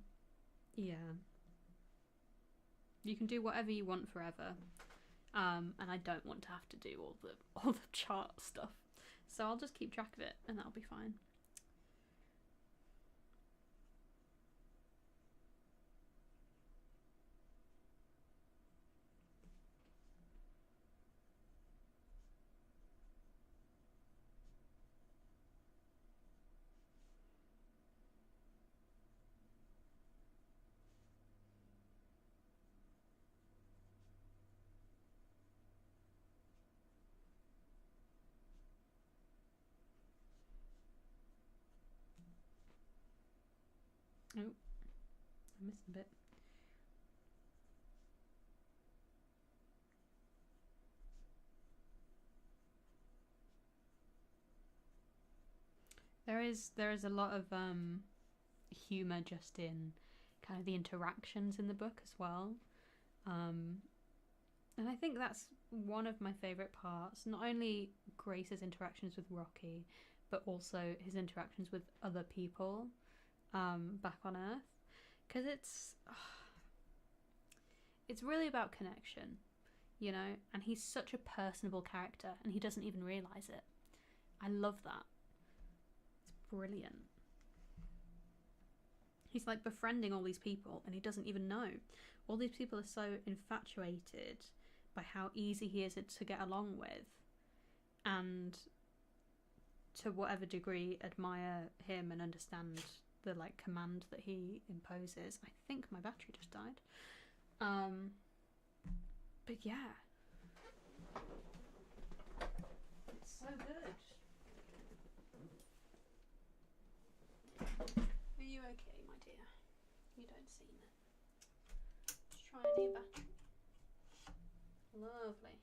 Yeah. You can do whatever you want forever, and I don't want to have to do all the chart stuff, so I'll just keep track of it, and that'll be fine. Oh, I missed a bit. There is a lot of humor just in kind of the interactions in the book as well, and I think that's one of my favorite parts. Not only Grace's interactions with Rocky, but also his interactions with other people back on Earth, because it's really about connection, you know. And he's such a personable character, and he doesn't even realize it. I love that. Brilliant. He's like befriending all these people and he doesn't even know. All these people are so infatuated by how easy he is to get along with, and to whatever degree admire him and understand the like command that he imposes. I think my battery just died. But yeah, it's so good. Are you okay, my dear? You don't seem it. Just try a new battery. Lovely.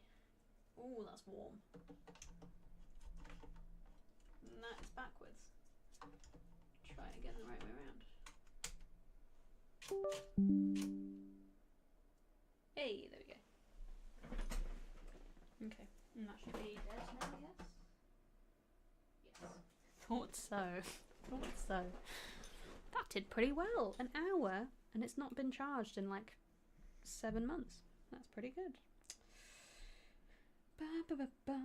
Oh, that's warm. And that is backwards. Try it again the right way around. Hey, there we go. Okay, and that should be dead now, yes? Yes. Thought so. Thought so. That did pretty well. An hour, and it's not been charged in like 7 months. That's pretty good. Ba, ba, ba, ba.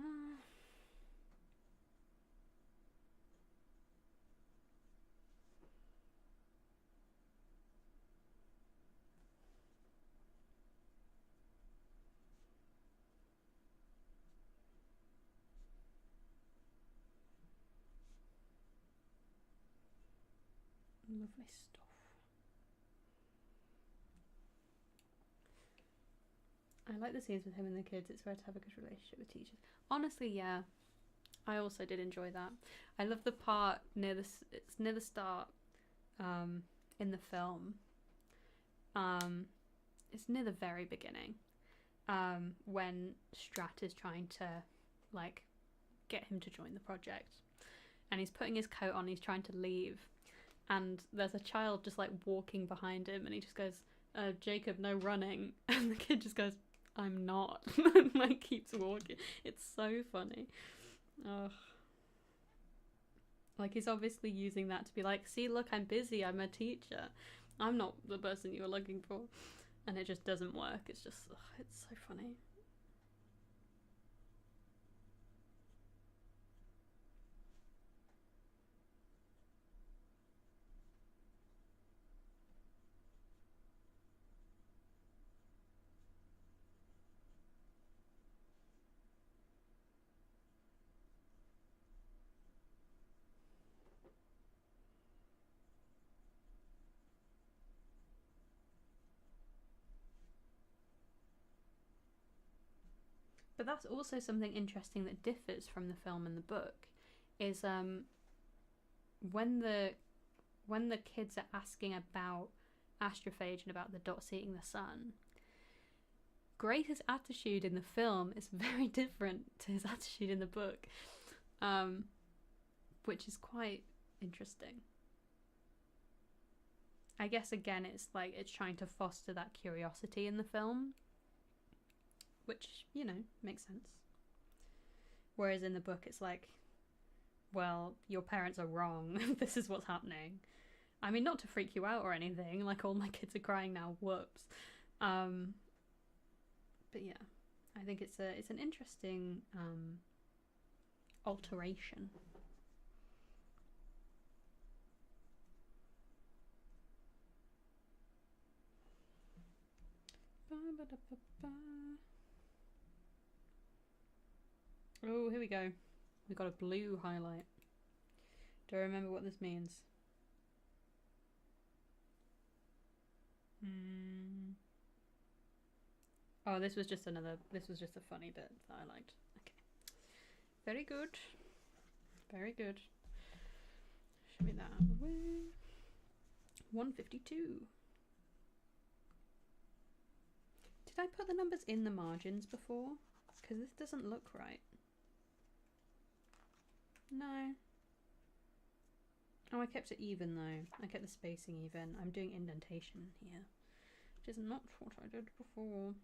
Lovely stuff. I like the scenes with him and the kids. It's rare to have a good relationship with teachers. Honestly, yeah. I also did enjoy that. I love the part it's near the start in the film. It's near the very beginning when Strat is trying to like get him to join the project, and he's putting his coat on, he's trying to leave, and there's a child just like walking behind him, and he just goes, Jacob, no running, and the kid just goes, I'm not, and like keeps walking. It's so funny. Ugh. Like he's obviously using that to be like, see, look, I'm busy, I'm a teacher, I'm not the person you were looking for, and it just doesn't work. It's just, ugh, it's so funny. But that's also something interesting that differs from the film and the book, is when the kids are asking about astrophage and about the dots eating the sun, Grace's attitude in the film is very different to his attitude in the book, which is quite interesting. I guess again it's like it's trying to foster that curiosity in the film, which, you know, makes sense. Whereas in the book it's like, well, your parents are wrong. This is what's happening. I mean, not to freak you out or anything, like all my kids are crying now, whoops. But yeah, I think it's an interesting alteration. Oh, here we go. We got a blue highlight. Do I remember what this means? Oh, this was just a funny bit that I liked. Okay. Very good. Very good. Show me that out of the way. 152. Did I put the numbers in the margins before? Because this doesn't look right. No. Oh, I kept it even though. I kept the spacing even. I'm doing indentation here, which is not what I did before.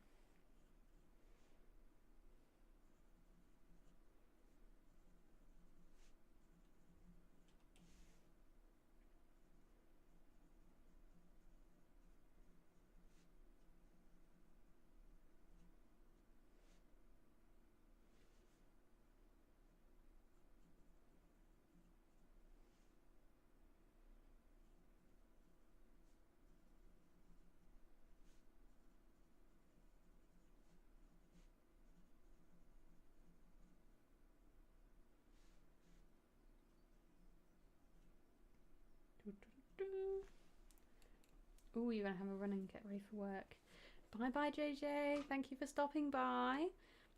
Oh, you're gonna have a run and get ready for work. Bye bye, JJ. Thank you for stopping by.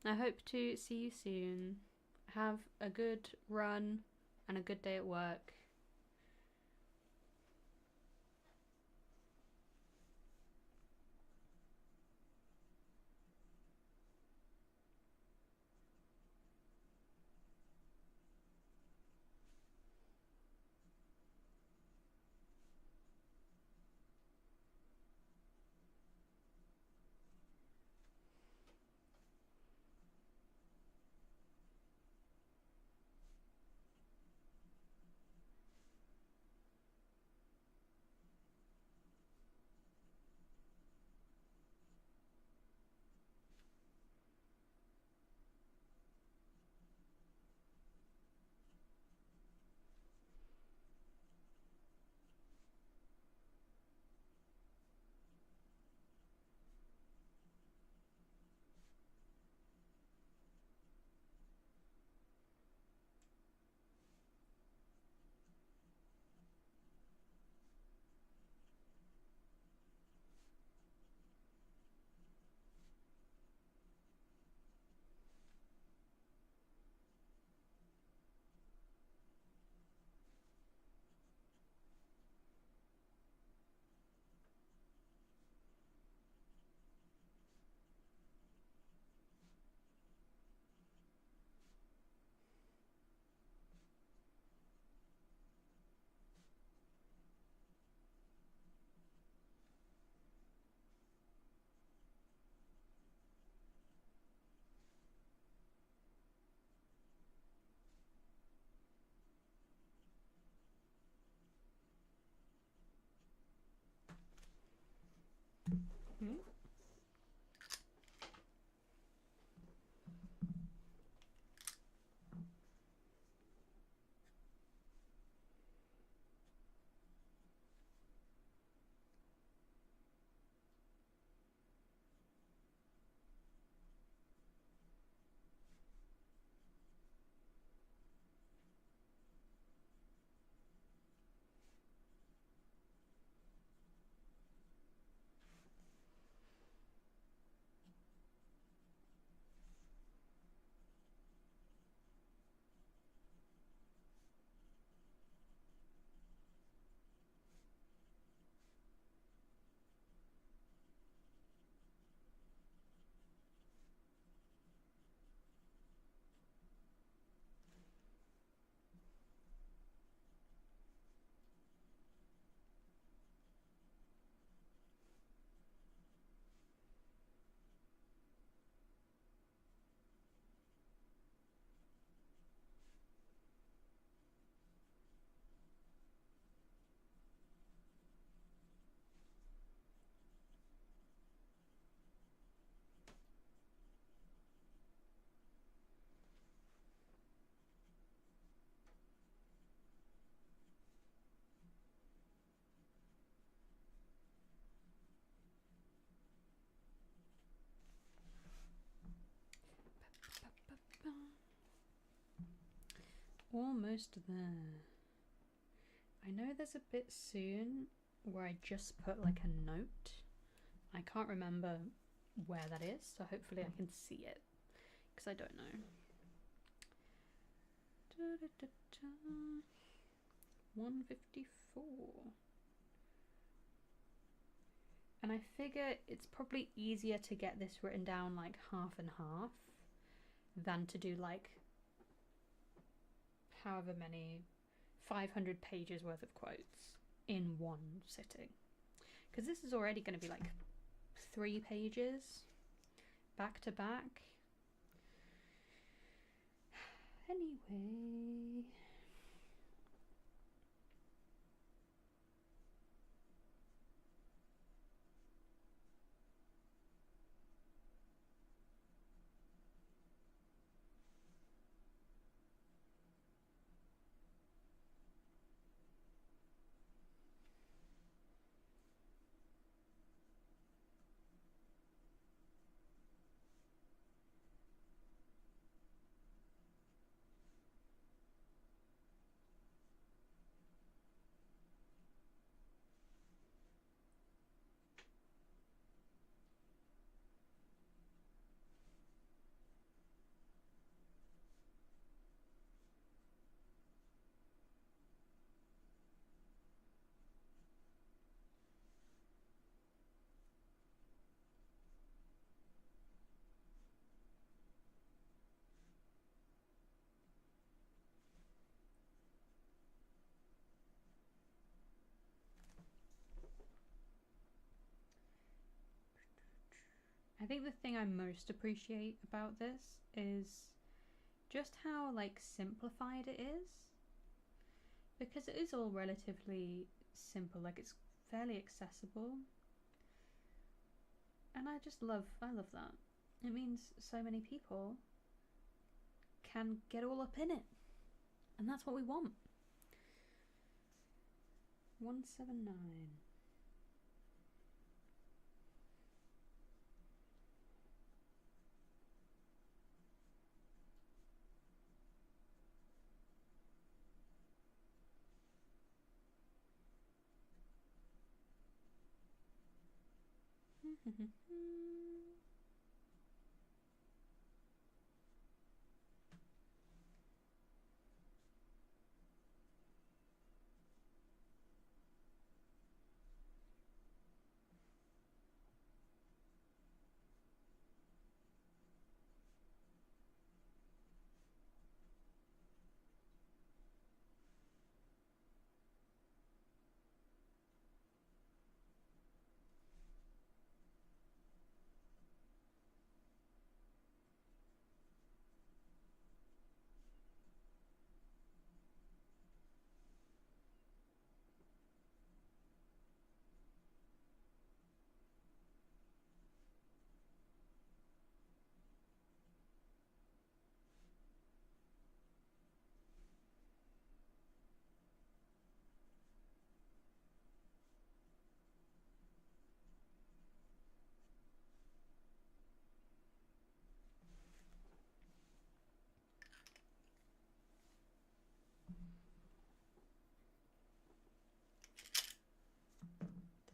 I hope to see you soon. Have a good run and a good day at work. almost there. I know there's a bit soon where I just put like a note. I can't remember where that is, so hopefully I can see it, because I don't know. 154. And I figure it's probably easier to get this written down like half and half than to do like however many 500 pages worth of quotes in one sitting. Because this is already going to be like 3 pages back to back. Anyway. I think the thing I most appreciate about this is just how like simplified it is, because it is all relatively simple, like it's fairly accessible, and I love that. It means so many people can get all up in it, and that's what we want. 179.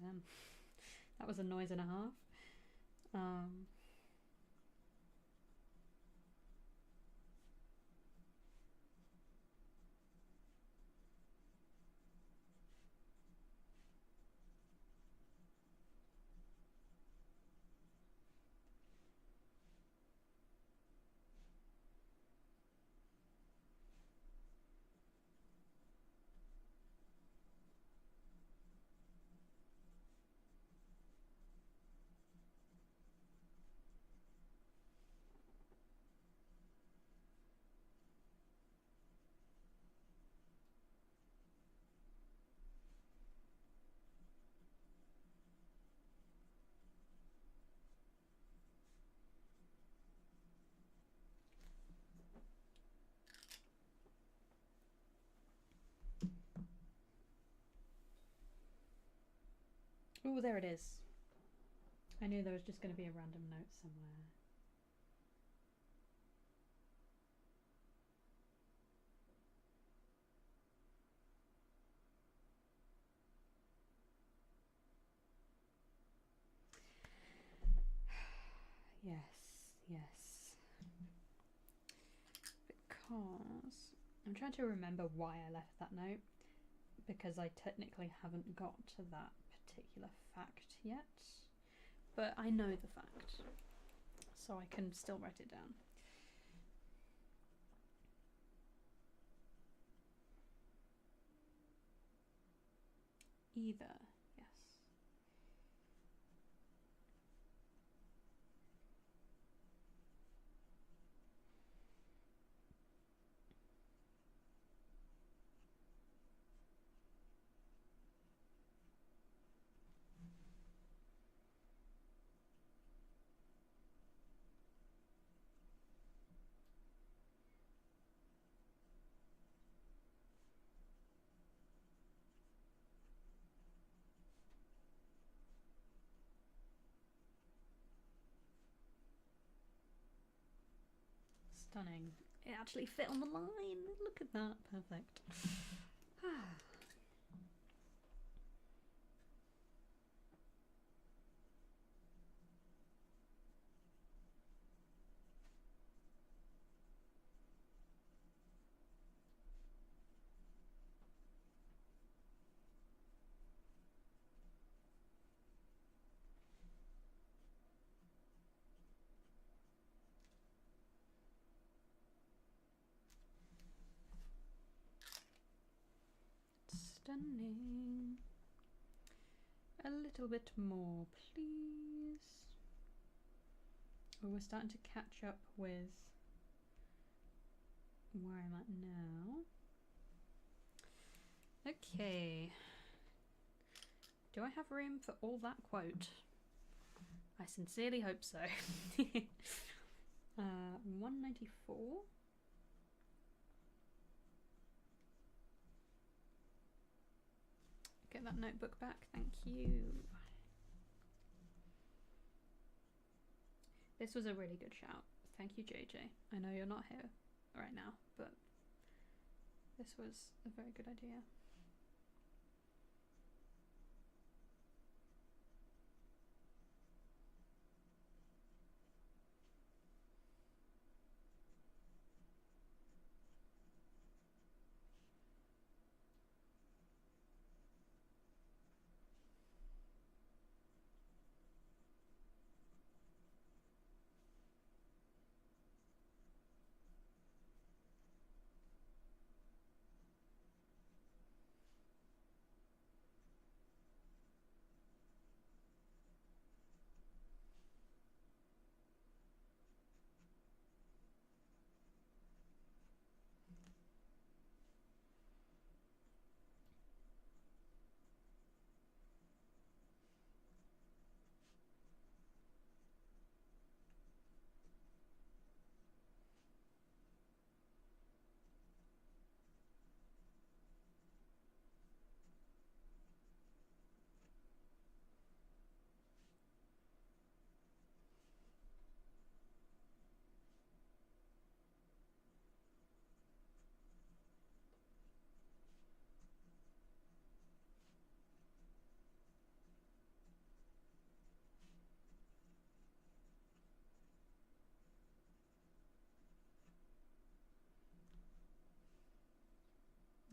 Damn, that was a noise and a half. Oh, there it is. I knew there was just going to be a random note somewhere. Yes. Because I'm trying to remember why I left that note, because I technically haven't got to that particular fact yet, but I know the fact, so I can still write it down. Either, yes. Stunning. It actually fit on the line. Look at that. Perfect. Stunning. A little bit more, please. Oh, we're starting to catch up with where I'm at now. Okay. Do I have room for all that quote? I sincerely hope so. 194. Get that notebook back, thank you. This was a really good shout. Thank you, JJ. I know you're not here right now, but this was a very good idea.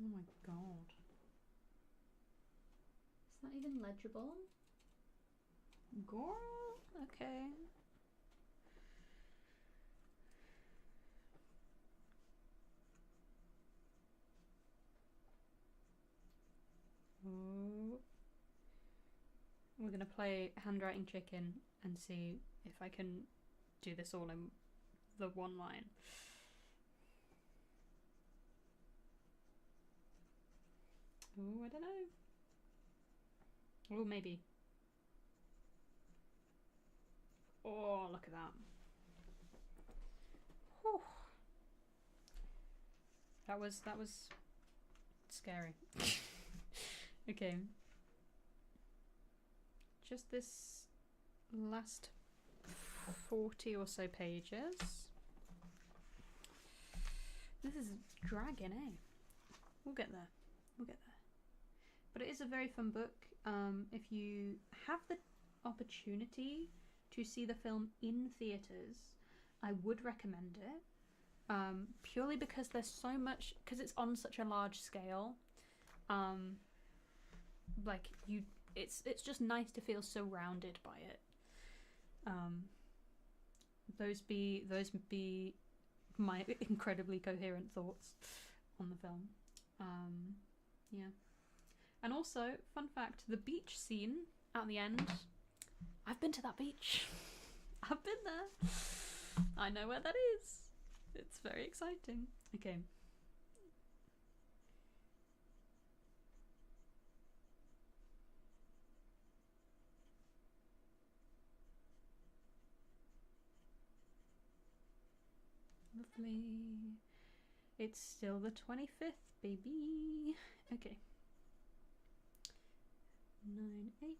Oh my god. It's not even legible. Girl? Okay. Oh. We're gonna play handwriting chicken and see if I can do this all in the one line. Oh, I don't know. Oh, maybe. Oh, look at that. Whew. That was scary. Okay. Just this last 40 or so pages. This is dragging, eh? We'll get there. We'll get there. But it is a very fun book. If you have the opportunity to see the film in theatres, I would recommend it. Purely because there's so much, because it's on such a large scale. Like it's just nice to feel surrounded by it. Those would be my incredibly coherent thoughts on the film. Yeah. And also, fun fact, the beach scene at the end, I've been to that beach. I've been there. I know where that is. It's very exciting. Okay. Lovely. It's still the 25th, baby. Okay. 9-8.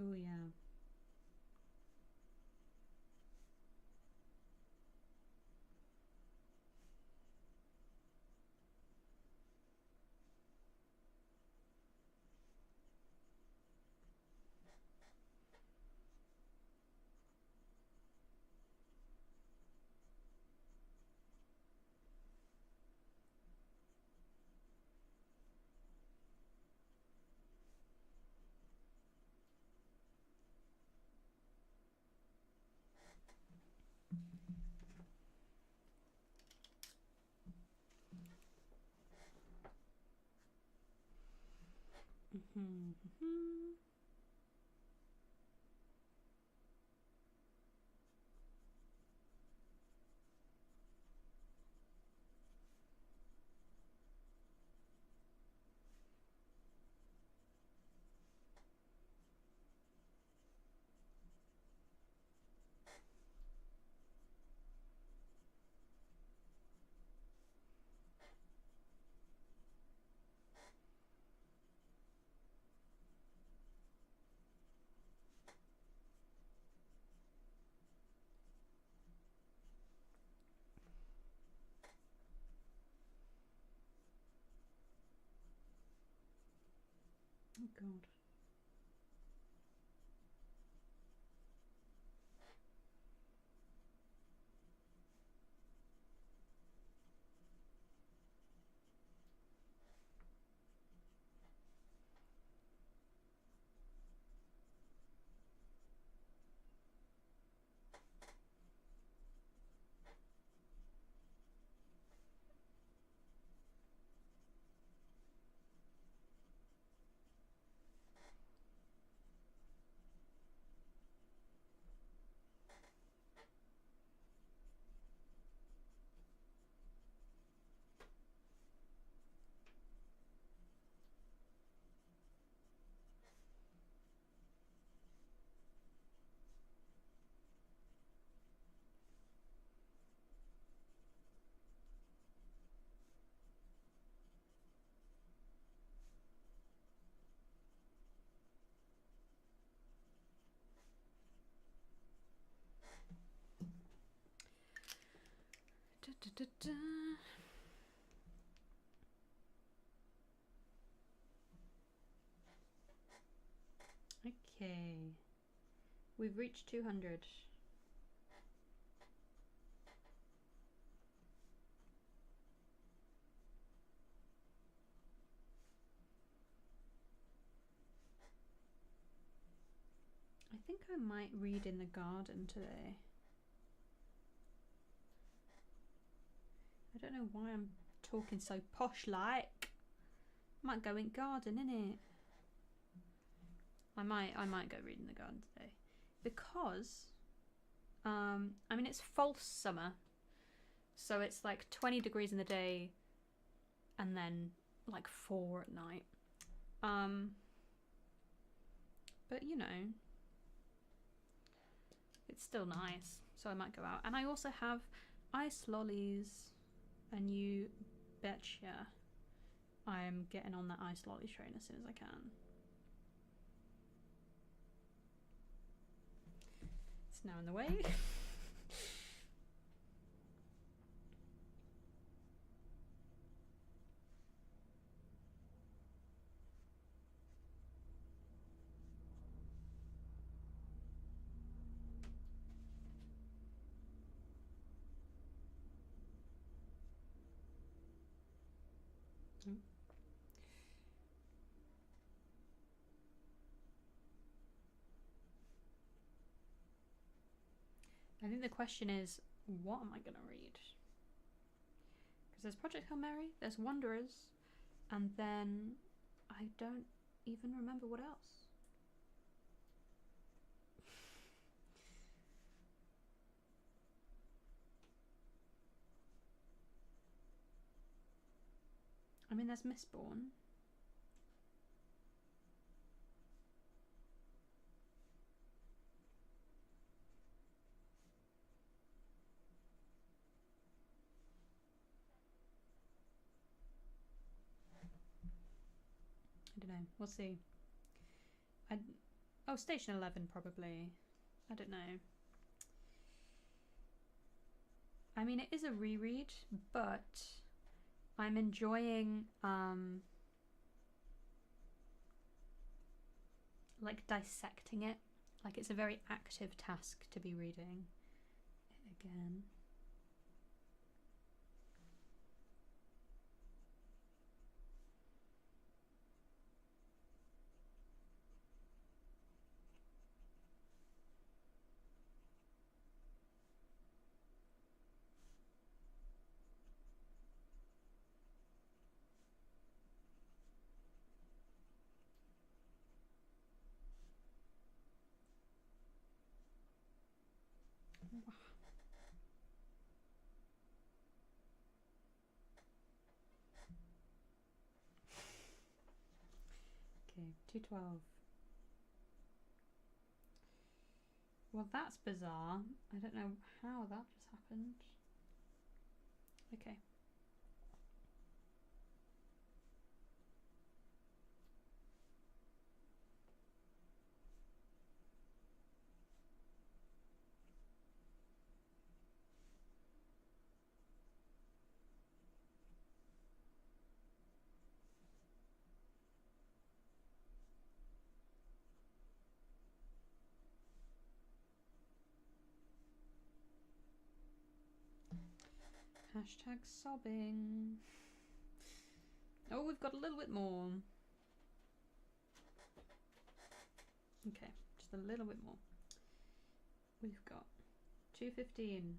Oh yeah. Oh god. Da, da, da. Okay. We've reached 200. I think I might read in the garden today. I don't know why I'm talking so posh like. Might go in garden, innit? I might go read in the garden today. Because I mean it's false summer. So it's like 20 degrees in the day and then like 4 at night. But you know, it's still nice, so I might go out. And I also have ice lollies, and you betcha I am getting on that ice lolly train as soon as I can. It's now in the way. I think the question is, what am I going to read? Because there's Project Hail Mary, there's Wanderers, and then I don't even remember what else. I mean, there's Mistborn. I don't know. We'll see. Oh, Station 11 probably. I don't know. I mean, it is a reread, but I'm enjoying like dissecting it. Like it's a very active task to be reading it again. Okay, 212. Well, that's bizarre. I don't know how that just happened. Okay. Hashtag sobbing. Oh, we've got a little bit more. Okay, just a little bit more. We've got 215.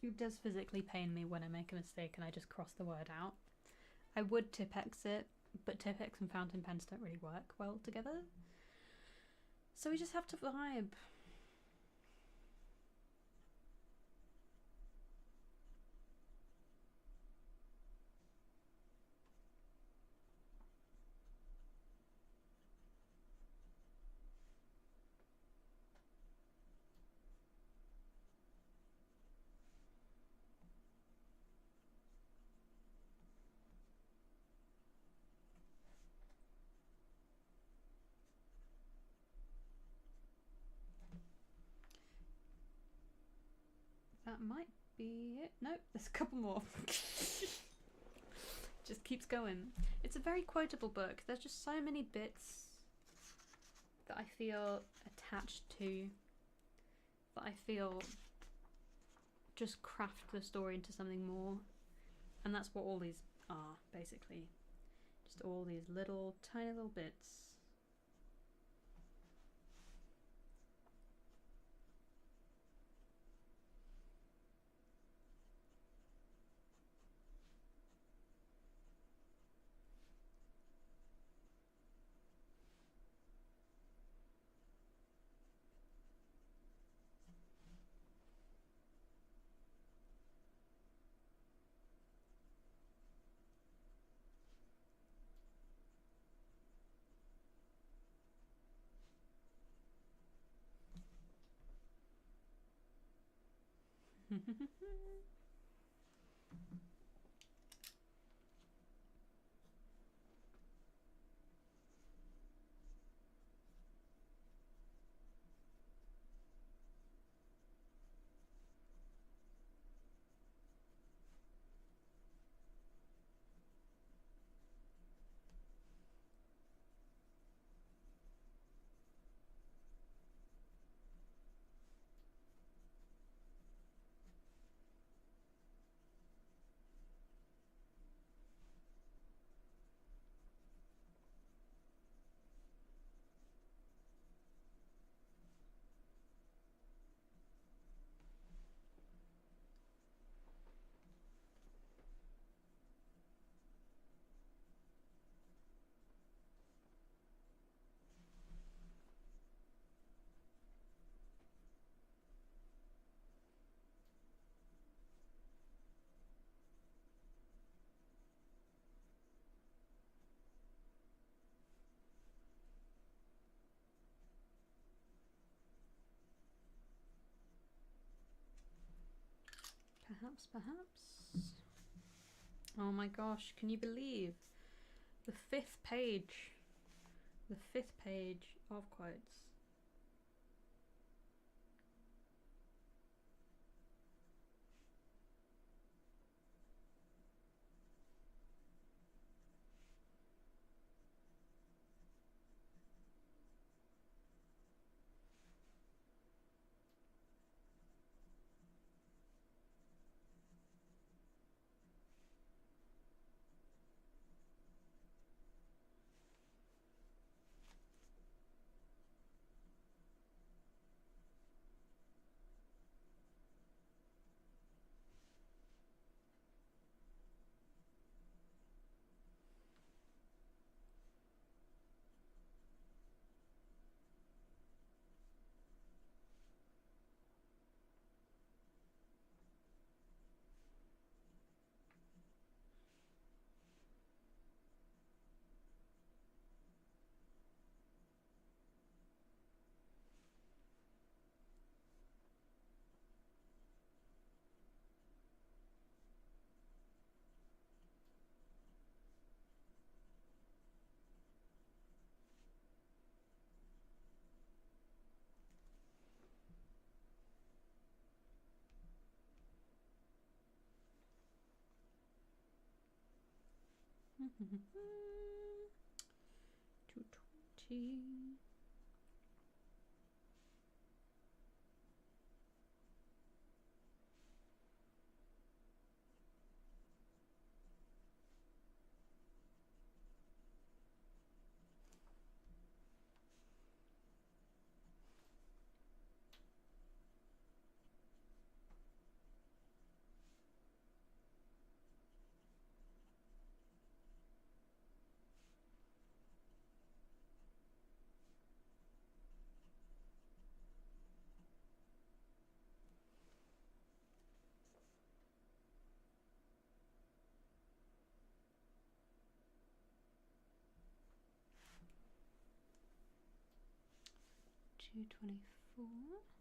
It does physically pain me when I make a mistake and I just cross the word out. I would Tipex it, but Tipex and fountain pens don't really work well together. So we just have to vibe. That might be it. Nope, there's a couple more. Just keeps going. It's a very quotable book. There's just so many bits that I feel attached to, that I feel just craft the story into something more. And that's what all these are, basically. Just all these little, tiny little bits. Perhaps. Oh my gosh, can you believe the fifth page? The fifth page of quotes. Mm-hmm. 220. $224.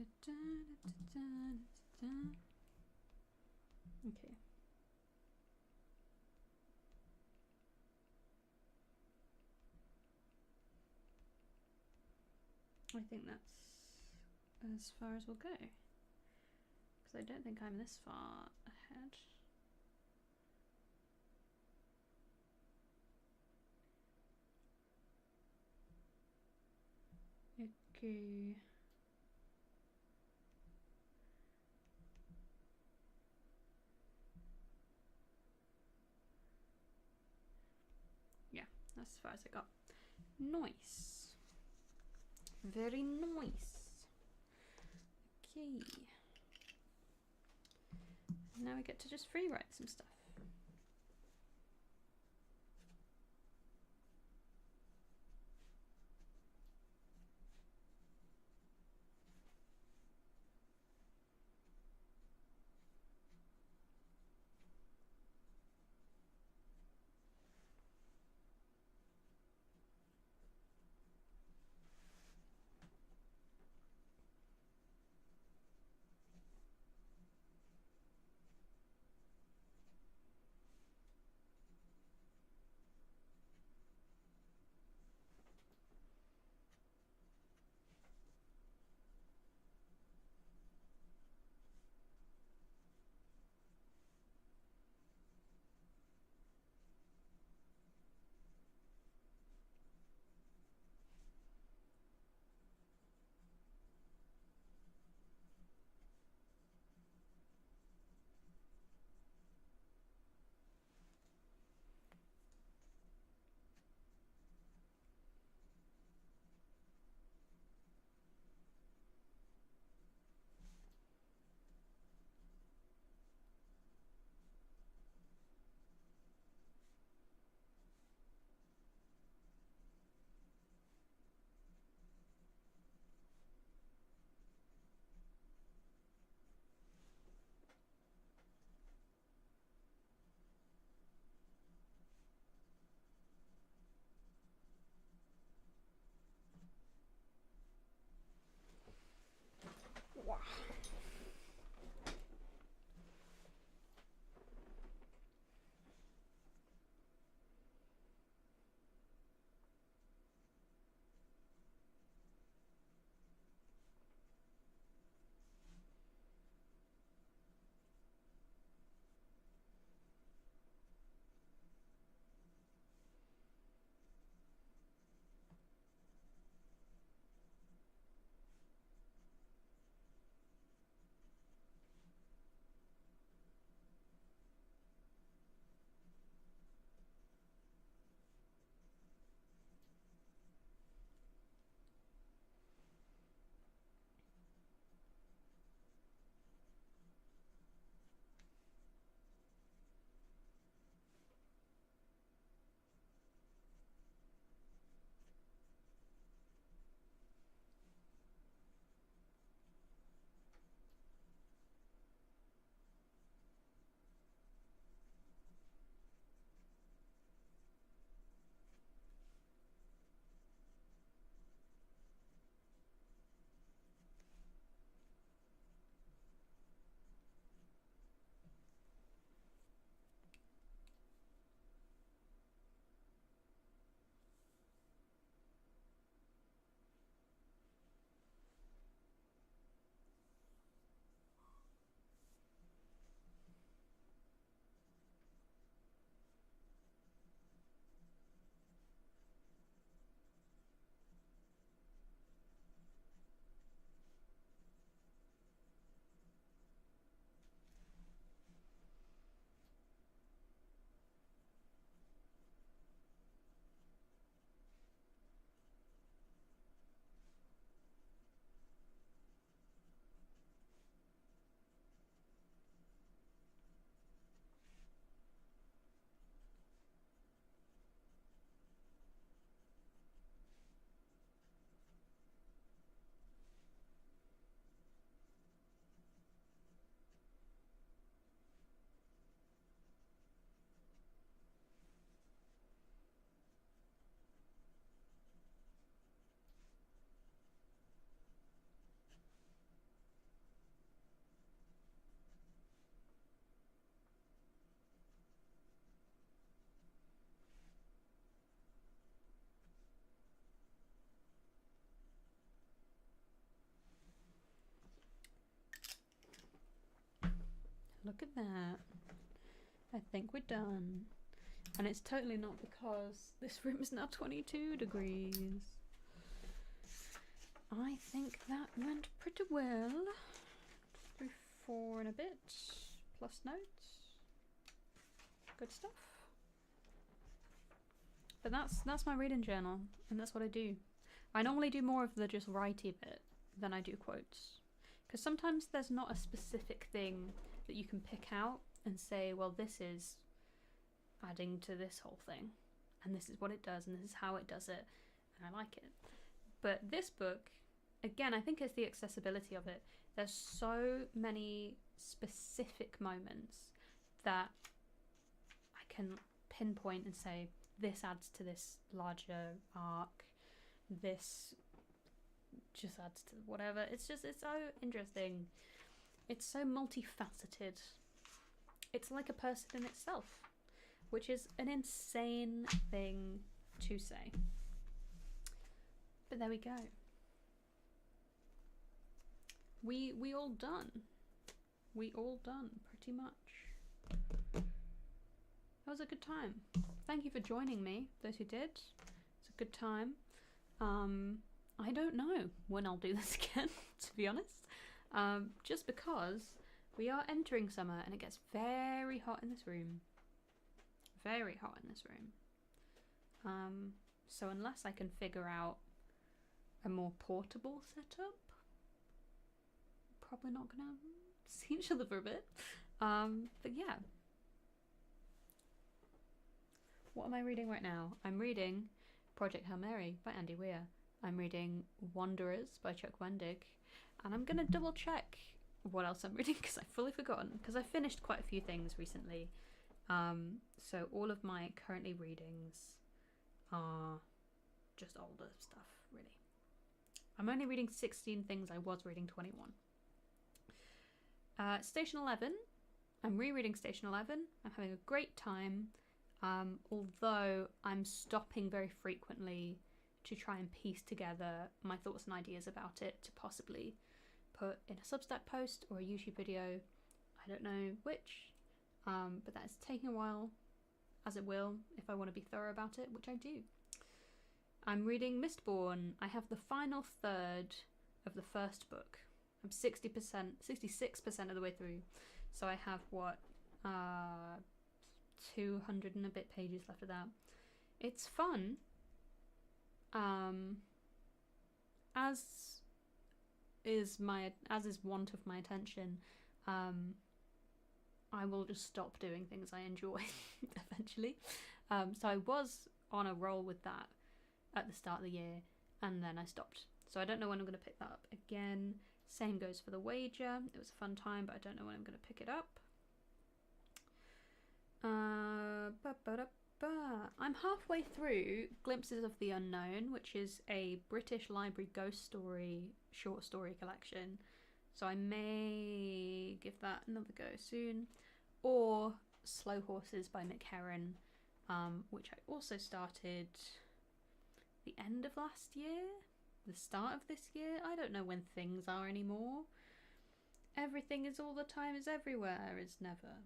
Okay. I think that's as far as we'll go. Because I don't think I'm this far ahead. Okay. Yeah, that's as far as I got. Nice. Very nice. Okay. Now we get to just free write some stuff. Look at that. I think we're done. And it's totally not because this room is now 22 degrees. I think that went pretty well. 3, 4 and a bit. Plus notes. Good stuff. But that's my reading journal, and that's what I do. I normally do more of the just writey bit than I do quotes. Because sometimes there's not a specific thing that you can pick out and say, well, this is adding to this whole thing, and this is what it does, and this is how it does it, and I like it. But this book, again, I think it's the accessibility of it. There's so many specific moments that I can pinpoint and say, this adds to this larger arc, this just adds to whatever. It's so interesting. It's so multifaceted. It's like a person in itself, which is an insane thing to say. But there we go. We all done. We all done, pretty much. That was a good time. Thank you for joining me, those who did. It's a good time. I don't know when I'll do this again, to be honest. Just because we are entering summer and it gets very hot in this room. Very hot in this room. So unless I can figure out a more portable setup, probably not gonna see each other for a bit. But yeah. What am I reading right now? I'm reading Project Hail Mary by Andy Weir. I'm reading Wanderers by Chuck Wendig. And I'm going to double check what else I'm reading because I've fully forgotten. Because I finished quite a few things recently. So all of my currently readings are just older stuff, really. I'm only reading 16 things. I was reading 21. Station 11. I'm rereading Station 11. I'm having a great time. Although I'm stopping very frequently to try and piece together my thoughts and ideas about it to possibly put in a Substack post or a YouTube video. I don't know which, but that is taking a while, as it will, if I want to be thorough about it, which I do. I'm reading Mistborn. I have the final third of the first book. I'm 66% of the way through. So I have, 200 and a bit pages left of that. It's fun. As is want of my attention, I will just stop doing things I enjoy eventually. So I was on a roll with that at the start of the year, and then I stopped. So I don't know when I'm going to pick that up again. Same goes for The Wager. It was a fun time, but I don't know when I'm going to pick it up. I'm halfway through Glimpses of the Unknown, which is a British Library ghost story short story collection. So I may give that another go soon. Or Slow Horses by Mick Herron, which I also started the end of last year, the start of this year. I don't know when things are anymore. Everything is all the time, is everywhere, is never.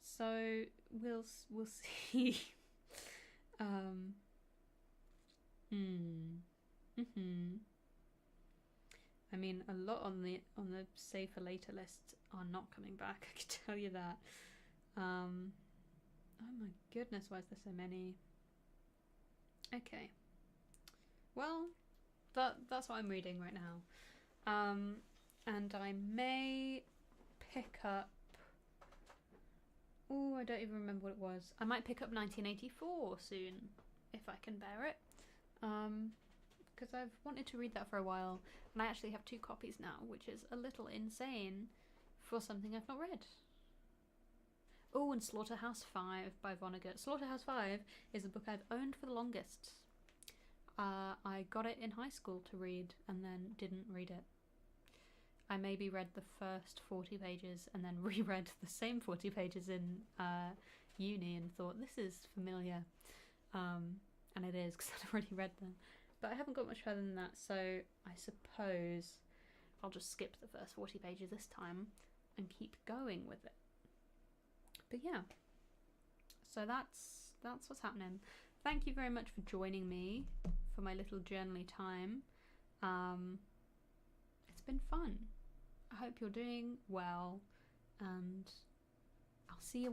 So we'll see. I mean, a lot on the save for later list are not coming back. I can tell you that. Oh my goodness, why is there so many? Okay. Well, that's what I'm reading right now. And I may pick up. Oh, I don't even remember what it was. I might pick up 1984 soon, if I can bear it. Because I've wanted to read that for a while, and I actually have 2 copies now, which is a little insane for something I've not read. Oh, and Slaughterhouse-5 by Vonnegut. Slaughterhouse-5 is a book I've owned for the longest. I got it in high school to read, and then didn't read it. I maybe read the first 40 pages and then reread the same 40 pages in uni and thought, this is familiar. And it is, because I'd already read them. But I haven't got much further than that, so I suppose I'll just skip the first 40 pages this time and keep going with it. But yeah, so that's what's happening. Thank you very much for joining me for my little journaly time. It's been fun. I hope you're doing well, and I'll see you